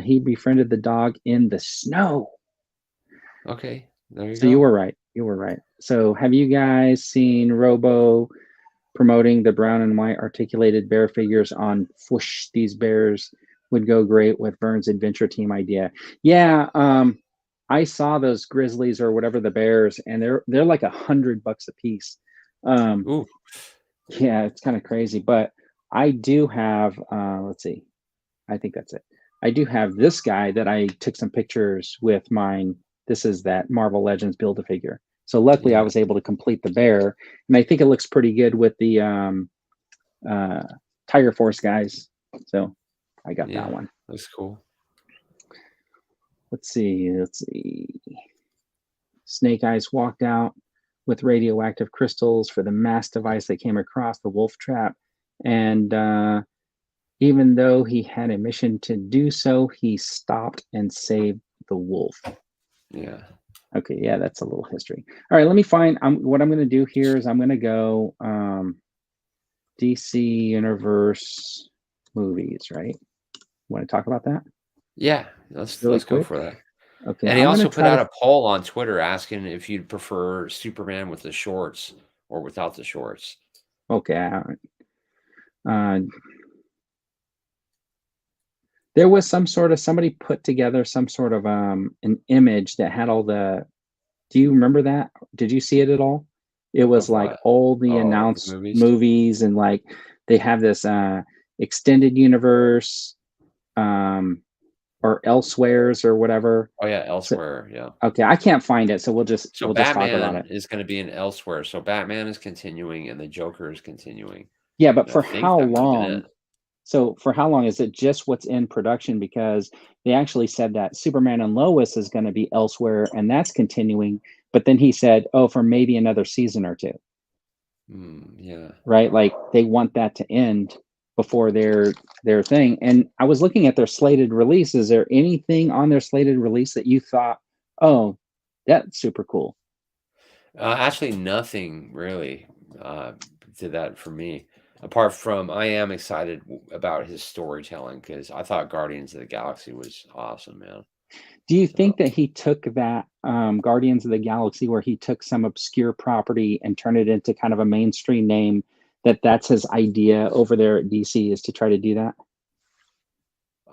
He befriended the dog in the snow. Okay. There you so go. you were right. So have you guys seen Robo promoting the brown and white articulated bear figures on Fwoosh? These bears would go great with Vern's Adventure Team idea. Yeah, I saw those grizzlies or whatever the bears, and they're like $100 a piece. Ooh. Yeah, it's kind of crazy. But I do have, let's see, I think that's it. I do have this guy that I took some pictures with mine. This is that Marvel Legends Build-A-Figure. So luckily I was able to complete the bear, and I think it looks pretty good with the Tiger Force guys. So I got that one. That's cool. Let's see. Snake Eyes walked out with radioactive crystals for the mass device that came across the wolf trap. And even though he had a mission to do so, he stopped and saved the wolf. Yeah. Okay, yeah, that's a little history. All right, let me find, what I'm going to do here is I'm going to go DC Universe movies, right? Want to talk about that? Yeah, let's go for that. Okay. And he also put out a poll on Twitter asking if you'd prefer Superman with the shorts or without the shorts. Okay. There was somebody put together some sort of an image that had all the, do you remember that? Did you see it at all? It was like all the announced movies, and like they have this extended universe or Elsewheres or whatever. Oh yeah, Elsewhere, yeah. Okay, I can't find it, so we'll just Batman just talk about it. Is going to be in Elsewhere. So Batman is continuing and the Joker is continuing. Yeah, but for how long? So for how long? Is it just what's in production? Because they actually said that Superman and Lois is going to be Elsewhere, and that's continuing. But then he said, "Oh, for maybe another season or two." Yeah. Right. Like they want that to end before their thing. And I was looking at their slated release. Is there anything on their slated release that you thought, "Oh, that's super cool"? Actually, nothing really did that for me. Apart from, I am excited about his storytelling because I thought Guardians of the Galaxy was awesome, man. Do you think that he took that Guardians of the Galaxy, where he took some obscure property and turned it into kind of a mainstream name, that's his idea over there at DC, is to try to do that?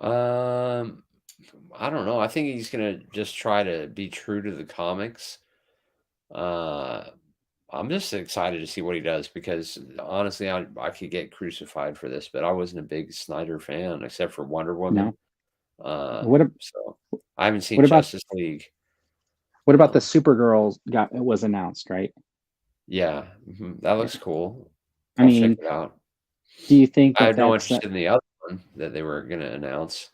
I don't know. I think he's gonna just try to be true to the comics. I'm just excited to see what he does, because honestly, I could get crucified for this, but I wasn't a big Snyder fan except for Wonder Woman. What So I haven't seen what about Justice League. what about the Supergirl was announced, right? Yeah, that looks cool. I I'll mean, check it out. do you think I that had no that's interest in the other one that they were gonna announce.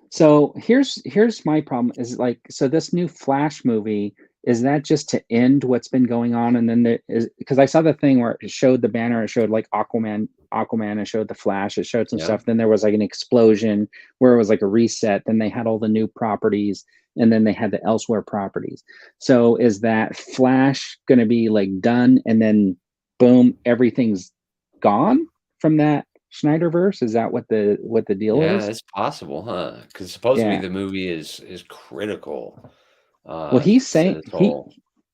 so here's my problem is, like, so this new Flash movie, is that just to end what's been going on? And then there is, because I saw the thing where it showed the banner, it showed like Aquaman, it showed the Flash, it showed some Yeah. stuff. Then there was like an explosion where it was like a reset. Then they had all the new properties, and then they had the elsewhere properties. So is that Flash going to be like done, and then boom, everything's gone from that Snyderverse? Is that what the deal Yeah, is? it's possible, huh? Because supposedly Yeah. the movie is critical Well, he's to saying this whole.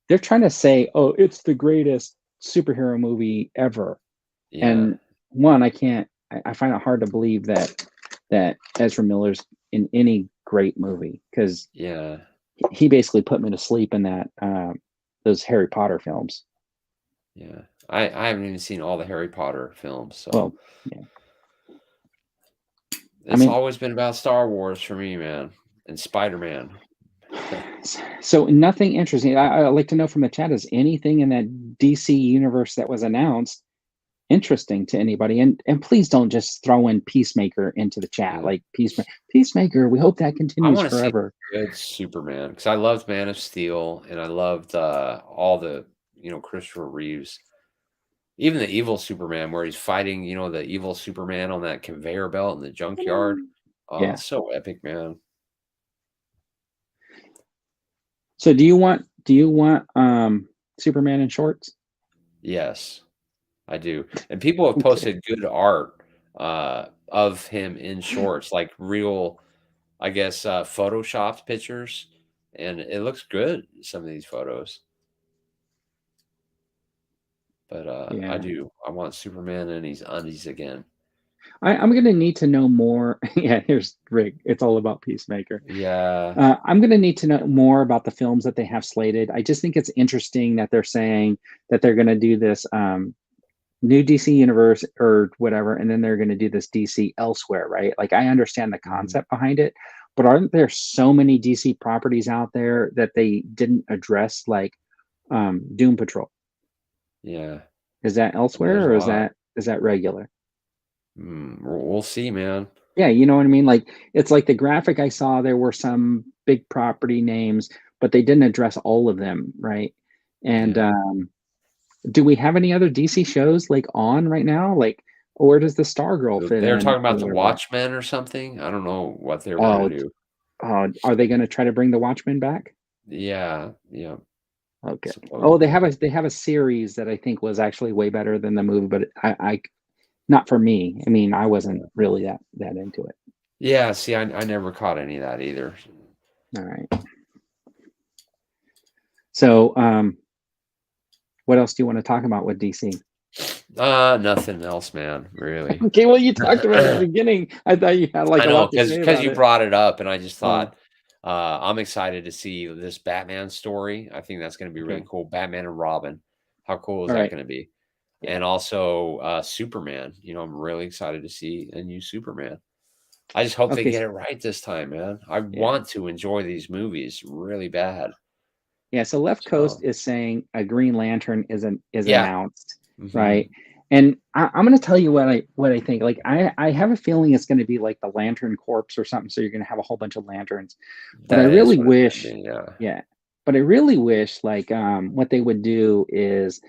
they're trying to say, oh, it's the greatest superhero movie ever. Yeah, And one, I find it hard to believe that Ezra Miller's in any great movie, because yeah. he basically put me to sleep in that those Harry Potter films. Yeah, I haven't even seen all the Harry Potter films, so Well, yeah. it's always been about Star Wars for me, man, and Spider-Man. So nothing interesting. I'd like to know from the chat, is anything in that DC universe that was announced interesting to anybody? And please don't just throw in Peacemaker into the chat. Yeah. Like Peacemaker, we hope that I continues want to see forever. good Superman, because I loved Man of Steel, and I loved all the Christopher Reeves, even the evil Superman where he's fighting the evil Superman on that conveyor belt in the junkyard. Oh, Yeah. it's so epic, man. So do you want Superman in shorts? Yes, I do. And people have posted good art of him in shorts, like real, I guess, photoshopped pictures, and it looks good, some of these photos. But Yeah. I want Superman in his undies again. I'm going to need to know more. Yeah, here's Rick. It's all about Peacemaker. Yeah. I'm going to need to know more about the films that they have slated. I just think it's interesting that they're saying that they're going to do this new DC universe or whatever, and then they're going to do this DC elsewhere, right? Like, I understand the concept behind it, but aren't there so many DC properties out there that they didn't address, like Doom Patrol? Yeah. Is that elsewhere, or is that regular? We'll see, man. Yeah, you know what I mean? Like, it's like the graphic I saw, there were some big property names, but they didn't address all of them, right? And do we have any other DC shows like on right now? Like, where does the Stargirl fit in? They're talking about the Watchmen or something. I don't know what they were going to do. Are they going to try to bring the Watchmen back? Yeah, yeah. Okay. Oh, they have a series that I think was actually way better than the movie, but I not for me. I mean, I wasn't really that into it. Yeah, see, I never caught any of that either. All right. So, what else do you want to talk about with DC? Nothing else, man. Really. Okay, well, you talked about it at the beginning. I thought you had like a lot to say about because you brought it up, and I just thought I'm excited to see this Batman story. I think that's going to be really cool. Batman and Robin. How cool is that going to be? Yeah. And also Superman. I'm really excited to see a new Superman. I just hope they get it right this time, man. I want to enjoy these movies really bad. Yeah, so Left Coast is saying a Green Lantern is announced, right? And I'm going to tell you what I think. Like, I have a feeling it's going to be like the Lantern Corps or something. So you're going to have a whole bunch of lanterns. But I really wish, but I really wish, like, what they would do is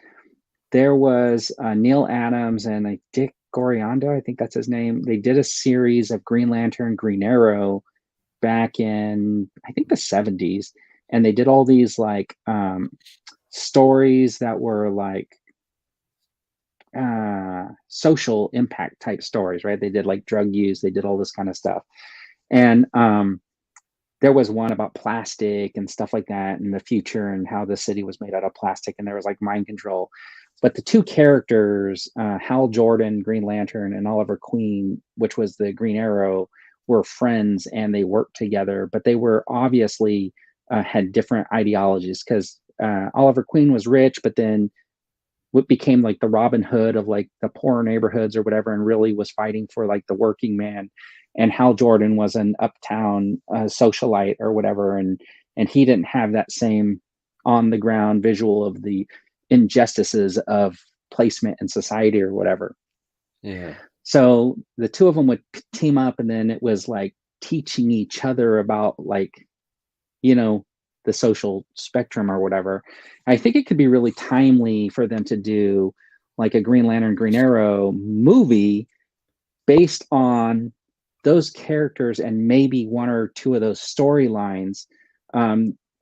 there was Neil Adams and Dick Goriando, I think that's his name. They did a series of Green Lantern, Green Arrow back in, I think, the 70s. And they did all these like stories that were like social impact type stories, right? They did like drug use, they did all this kind of stuff. And there was one about plastic and stuff like that in the future and how the city was made out of plastic, and there was like mind control. But the two characters, Hal Jordan, Green Lantern, and Oliver Queen, which was the Green Arrow, were friends and they worked together, but they were obviously had different ideologies, because Oliver Queen was rich, but then what became like the Robin Hood of like the poor neighborhoods or whatever, and really was fighting for like the working man. And Hal Jordan was an uptown socialite or whatever, and he didn't have that same on the ground visual of the injustices of placement in society or whatever. Yeah. So the two of them would team up, and then it was like teaching each other about like, you know, the social spectrum or whatever. I think it could be really timely for them to do like a Green Lantern, Green Arrow movie based on those characters and maybe one or two of those storylines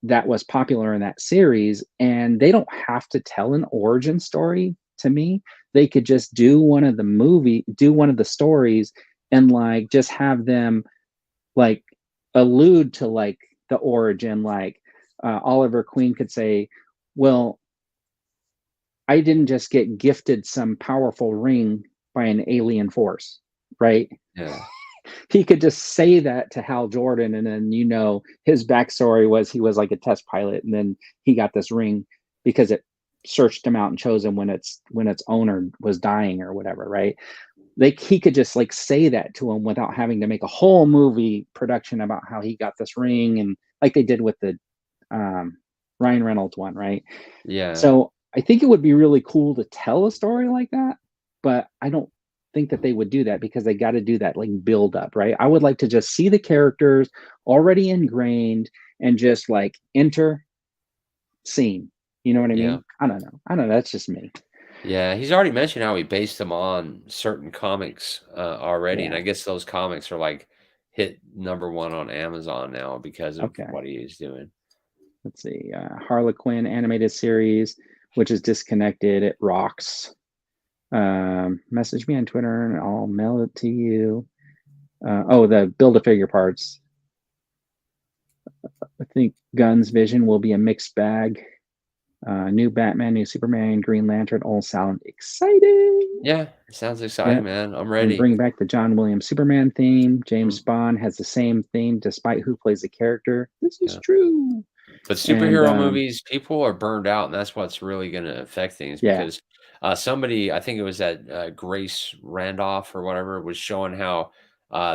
that was popular in that series. And they don't have to tell an origin story to me. They could just do one of the stories and like just have them like allude to like the origin. Like Oliver Queen could say, well, I didn't just get gifted some powerful ring by an alien force, right? Yeah. He could just say that to Hal Jordan, and then, you know, his backstory was he was like a test pilot, and then he got this ring because it searched him out and chose him when its owner was dying or whatever, right? Like he could just like say that to him without having to make a whole movie production about how he got this ring, and like they did with the Ryan Reynolds one, right? Yeah. So I think it would be really cool to tell a story like that, but I don't think that they would do that because they got to do that like build up, right? I would like to just see the characters already ingrained and just like enter scene. You know what I mean? I don't know. That's just me. Yeah, he's already mentioned how he based them on certain comics already, and I guess those comics are like hit #1 on Amazon now because of what he is doing. Let's see, Harlequin animated series, which is disconnected. It rocks. Message me on Twitter and I'll mail it to you. The Build-A-Figure parts. I think Gunn's vision will be a mixed bag. New Batman, new Superman, Green Lantern, all sound exciting. Yeah, it sounds exciting, man. I'm ready. And bring back the John Williams Superman theme. James Bond has the same theme despite who plays the character. This is true. But superhero movies, people are burned out, and that's what's really going to affect things because somebody, I think it was that Grace Randolph or whatever, was showing how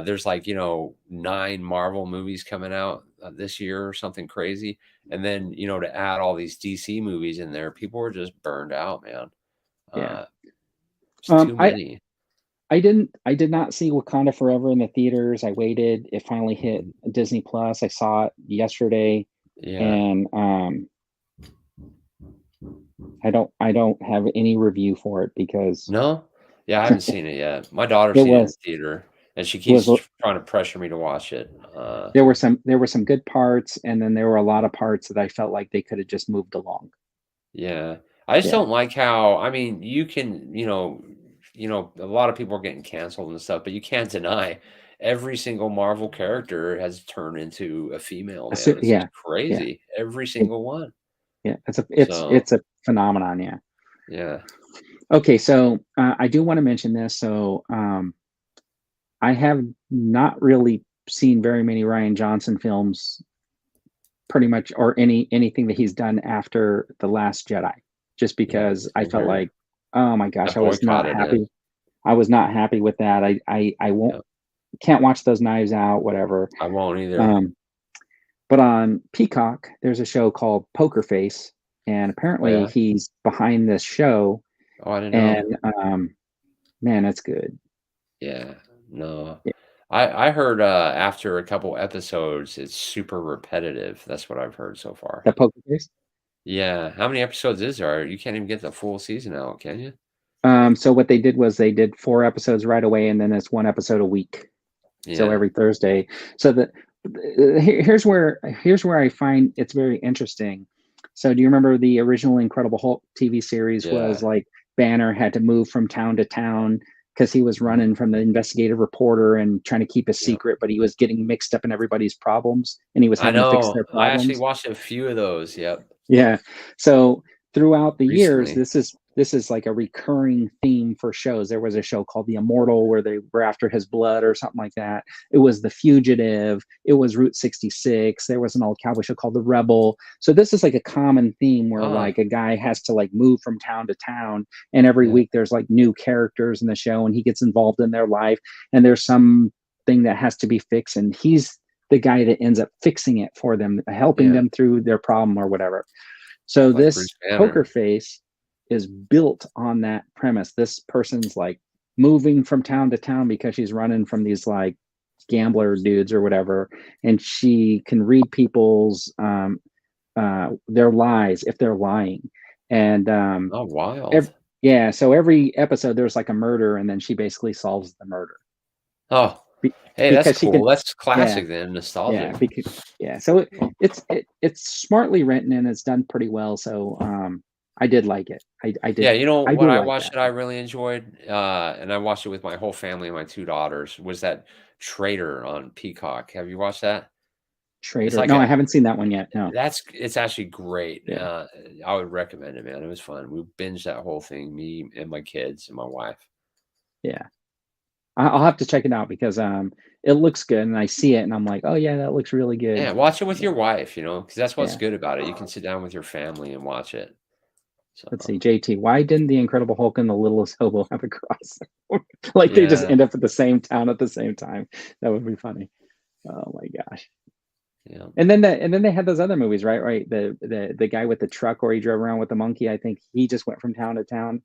there's like, 9 Marvel movies coming out this year or something crazy. And then, to add all these DC movies in there, people were just burned out, man. Too many. I did not see Wakanda Forever in the theaters. I waited. It finally hit Disney Plus. I saw it yesterday. Yeah. And I don't have any review for it because I haven't seen it yet. My daughter's seen it in the theater and she keeps trying to pressure me to watch it. There were some good parts, and then there were a lot of parts that I felt like they could have just moved along. Yeah. I just don't like how, I mean, you can, a lot of people are getting canceled and stuff, but you can't deny every single Marvel character has turned into a female. Man. It's crazy. Yeah. Every single one. Yeah, it's a phenomenon. Yeah. Yeah. Okay, so I do want to mention this. So I have not really seen very many Rian Johnson films, pretty much, or anything that he's done after The Last Jedi, just because I felt like, oh my gosh, I was not happy. I was not happy with that. I won't. Can't watch those Knives Out, whatever. I won't either. But on Peacock, there's a show called Poker Face, and apparently he's behind this show. Oh, I didn't know. And man, that's good. Yeah, no. Yeah. I heard after a couple episodes, it's super repetitive. That's what I've heard so far. The Poker Face? Yeah. How many episodes is there? You can't even get the full season out, can you? So what they did was they did 4 episodes right away, and then it's 1 episode a week. Yeah. So every Thursday. So here's where I find it's very interesting. So do you remember the original Incredible Hulk TV series was like Banner had to move from town to town because he was running from the investigative reporter and trying to keep a secret, but he was getting mixed up in everybody's problems, and he was having to fix their problems. I actually watched a few of those. Yep. Yeah. So throughout the years, Recently. this is like a recurring theme for shows. There was a show called The Immortal where they were after his blood or something like that. It was The Fugitive. It was Route 66. There was an old cowboy show called The Rebel. So this is like a common theme where like a guy has to like move from town to town, and every week there's like new characters in the show, and he gets involved in their life, and there's something that has to be fixed, and he's the guy that ends up fixing it for them, helping them through their problem or whatever. So like this Poker Face is built on that premise. This person's like moving from town to town because she's running from these like gambler dudes or whatever, and she can read people's their lies if they're lying. And wild. So every episode there's like a murder, and then she basically solves the murder. Hey, that's cool. That's classic then, nostalgic. So it's smartly written and it's done pretty well. So I did like it. I did. Yeah, you know what I watched that I really enjoyed, and I watched it with my whole family and my 2 daughters, was that Traitor on Peacock. Have you watched that? Traitor? Like I haven't seen that one yet. No. It's actually great. Yeah. I would recommend it, man. It was fun. We binged that whole thing, me and my kids and my wife. Yeah. I'll have to check it out because it looks good, and I see it and I'm like, oh yeah, that looks really good. Yeah, watch it with your wife, you know, because that's what's good about it. You can sit down with your family and watch it. So. Let's see, JT, why didn't the Incredible Hulk and the Littlest Hobo have a crossover? Like they just end up at the same town at the same time. That would be funny. Oh my gosh. Yeah. And then they had those other movies, right? The guy with the truck where he drove around with the monkey. I think he just went from town to town.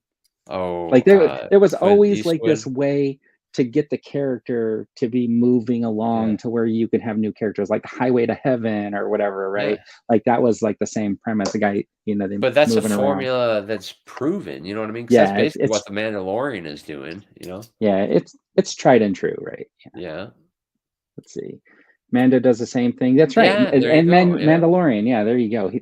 Oh, like there was always like this way to get the character to be moving along to where you could have new characters, like the Highway to Heaven or whatever, right? Like that was like the same premise. The guy, you know, but that's a formula that's proven. You know what I mean? That's basically what the Mandalorian is doing. You know? Yeah, it's tried and true, right? Yeah. Let's see. Mando does the same thing. That's right. And Mandalorian, there you go.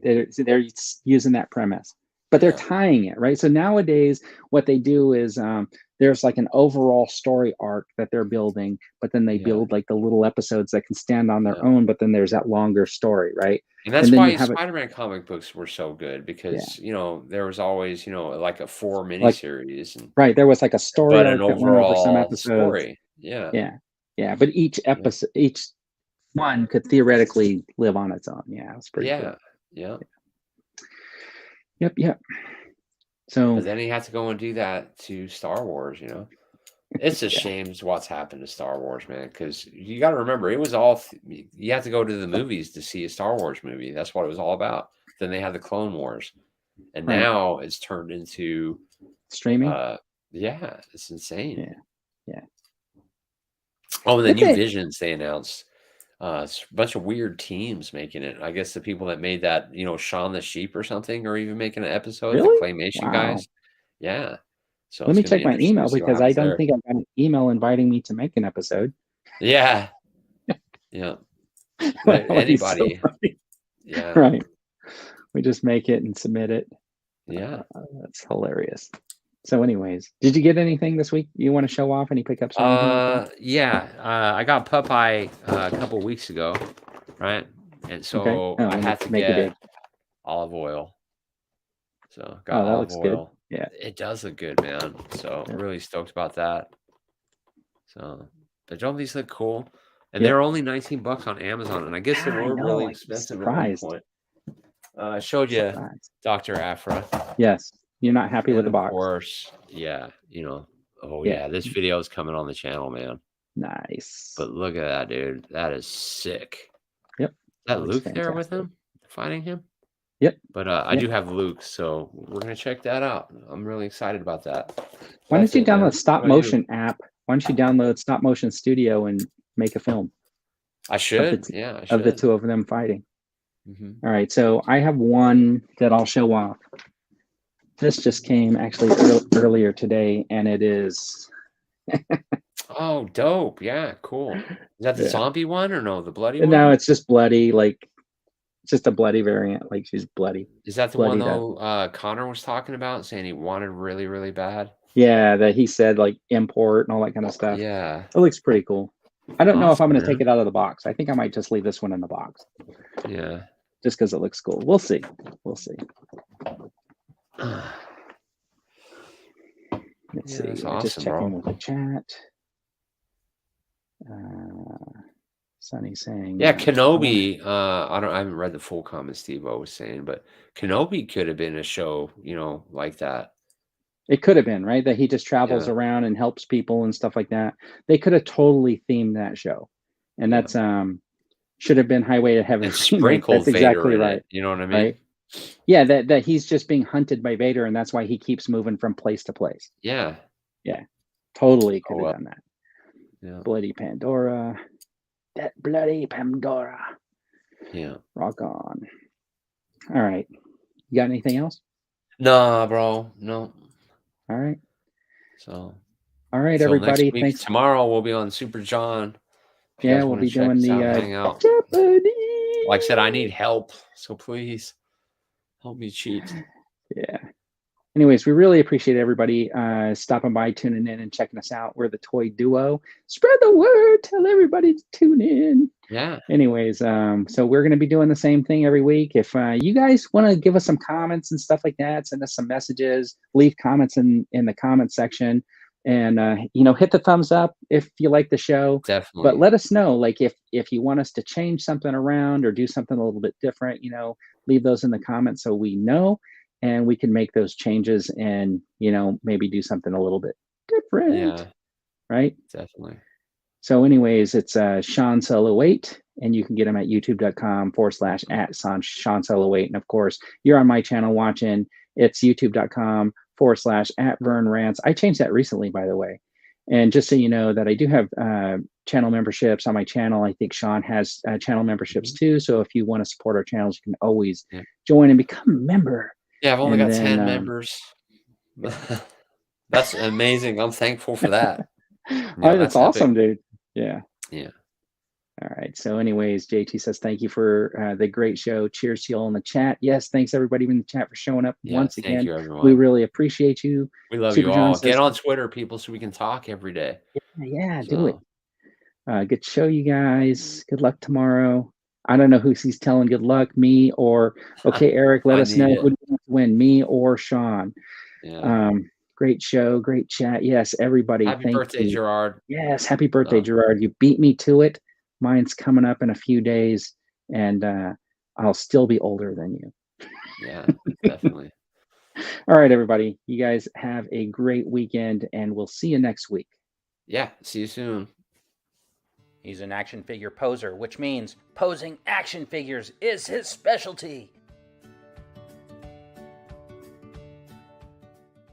They're using that premise, but they're tying it, right? So nowadays, what they do is there's like an overall story arc that they're building, but then they build like the little episodes that can stand on their own, but then there's that longer story, right? And that's why Spider-Man comic books were so good, because you know there was always like a 4 miniseries, right? There was like a story, but an overall story. But each episode, each one could theoretically live on its own. Yeah, it's pretty cool. Yep. So but then he had to go and do that to Star Wars, you know. It's a shame what's happened to Star Wars, man, because you got to remember it was all you have to go to the movies to see a Star Wars movie. That's what it was all about. Then they had the Clone Wars, and now it's turned into streaming. It's insane. Yeah. Oh, and the new Visions they announced. It's a bunch of weird teams making it. I guess the people that made that, Shaun the Sheep or something, are even making an episode. Really? The claymation guys. Yeah. So let me check my email because I don't think I got an email inviting me to make an episode. Yeah. Yeah. Anybody. So yeah. Right. We just make it and submit it. Yeah. That's hilarious. So anyways, did you get anything this week you want to show off? Any pickups? I got Popeye a couple weeks ago, right? And so I had to get olive oil. So got olive oil. Good. Yeah, it does look good, man. So really stoked about that. So, but don't these look cool? And they're only $19 on Amazon, and I guess they were really expensive at one point. I showed you Dr. Afra. Yes. You're not happy with the box. Of course. Yeah. This video is coming on the channel, man. Nice. But look at that, dude. That is sick. Yep. Is that Luke there with him? Fighting him? Yep. But I do have Luke, so we're going to check that out. I'm really excited about that. Why don't you download Stop Motion app? Why don't you download Stop Motion Studio and make a film? I should. I should. Of the two of them fighting. Mm-hmm. All right. So I have one that I'll show off. This just came actually earlier today, and it is. Oh, dope! Yeah, cool. Is that the zombie one or no? The bloody one? No, it's just bloody. Like, it's just a bloody variant. Like she's bloody. Is that the one though? Connor was talking about, saying he wanted really, really bad. Yeah, that he said like import and all that kind of stuff. Yeah. It looks pretty cool. I don't know if I'm Awesome, going to take man. it out of the box. I think I might just leave this one in the box. Yeah. Just because it looks cool. We'll see. We'll see. Let's see. That's Just awesome, checking bro. with the chat. Sonny saying, Yeah, Kenobi. I haven't read the full comment Steve-O was saying, but Kenobi could have been a show, like that. It could have been, right? That he just travels around and helps people and stuff like that. They could have totally themed that show. And that's should have been Highway to Heaven. And sprinkled That's exactly Vader in right. it, you know what I mean? Right? Yeah, that he's just being hunted by Vader, and that's why he keeps moving from place to place. Yeah. Yeah. Totally could have done that. Yeah. Bloody Pandora. That bloody Pandora. Yeah. Rock on. All right. You got anything else? Nah, bro. No. All right. So. All right, everybody. Next week, thanks. Tomorrow we'll be on Super John. Yeah, we'll be doing the hang out. Like I said, I need help, so please help me cheat. Yeah. Anyways, we really appreciate everybody stopping by, tuning in, and checking us out. We're the Toy Duo. Spread the word. Tell everybody to tune in. Yeah. Anyways, so we're going to be doing the same thing every week. If you guys want to give us some comments and stuff like that, send us some messages, leave comments in the comment section, and hit the thumbs up if you like the show. Definitely. But let us know, like if you want us to change something around or do something a little bit different, leave those in the comments so we know. And we can make those changes and, maybe do something a little bit different. Yeah. Right? Definitely. So anyways, it's SeanSolo8, and you can get him at youtube.com/@SeanSolo8. And of course, you're on my channel watching. It's youtube.com/@VernRants. I changed that recently, by the way. And just so you know that I do have channel memberships on my channel. I think Sean has channel memberships too. So if you want to support our channels, you can always join and become a member. Yeah, I've only got 10 members. That's amazing. I'm thankful for that. That's awesome, dude. Yeah. Yeah. All right. So anyways, JT says, thank you for the great show. Cheers to you all in the chat. Yes. Thanks everybody in the chat for showing up once again. Thank you, everyone. We really appreciate you. We love you all. Get on Twitter, people, so we can talk every day. Yeah, do it. Good show, you guys. Good luck tomorrow. I don't know who he's telling good luck, me or okay, Eric, let us know who wants to win, me or Sean. Yeah. Great show, great chat. Yes, everybody. Happy birthday, Gerard. Yes, happy birthday, Gerard. You beat me to it. Mine's coming up in a few days, and I'll still be older than you. Yeah, definitely. All right, everybody. You guys have a great weekend, and we'll see you next week. Yeah, see you soon. He's an action figure poser, which means posing action figures is his specialty.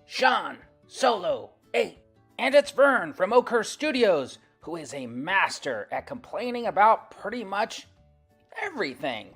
SeanSolo8 and it's Vern from OakhurstStudios, who is a master at complaining about pretty much everything.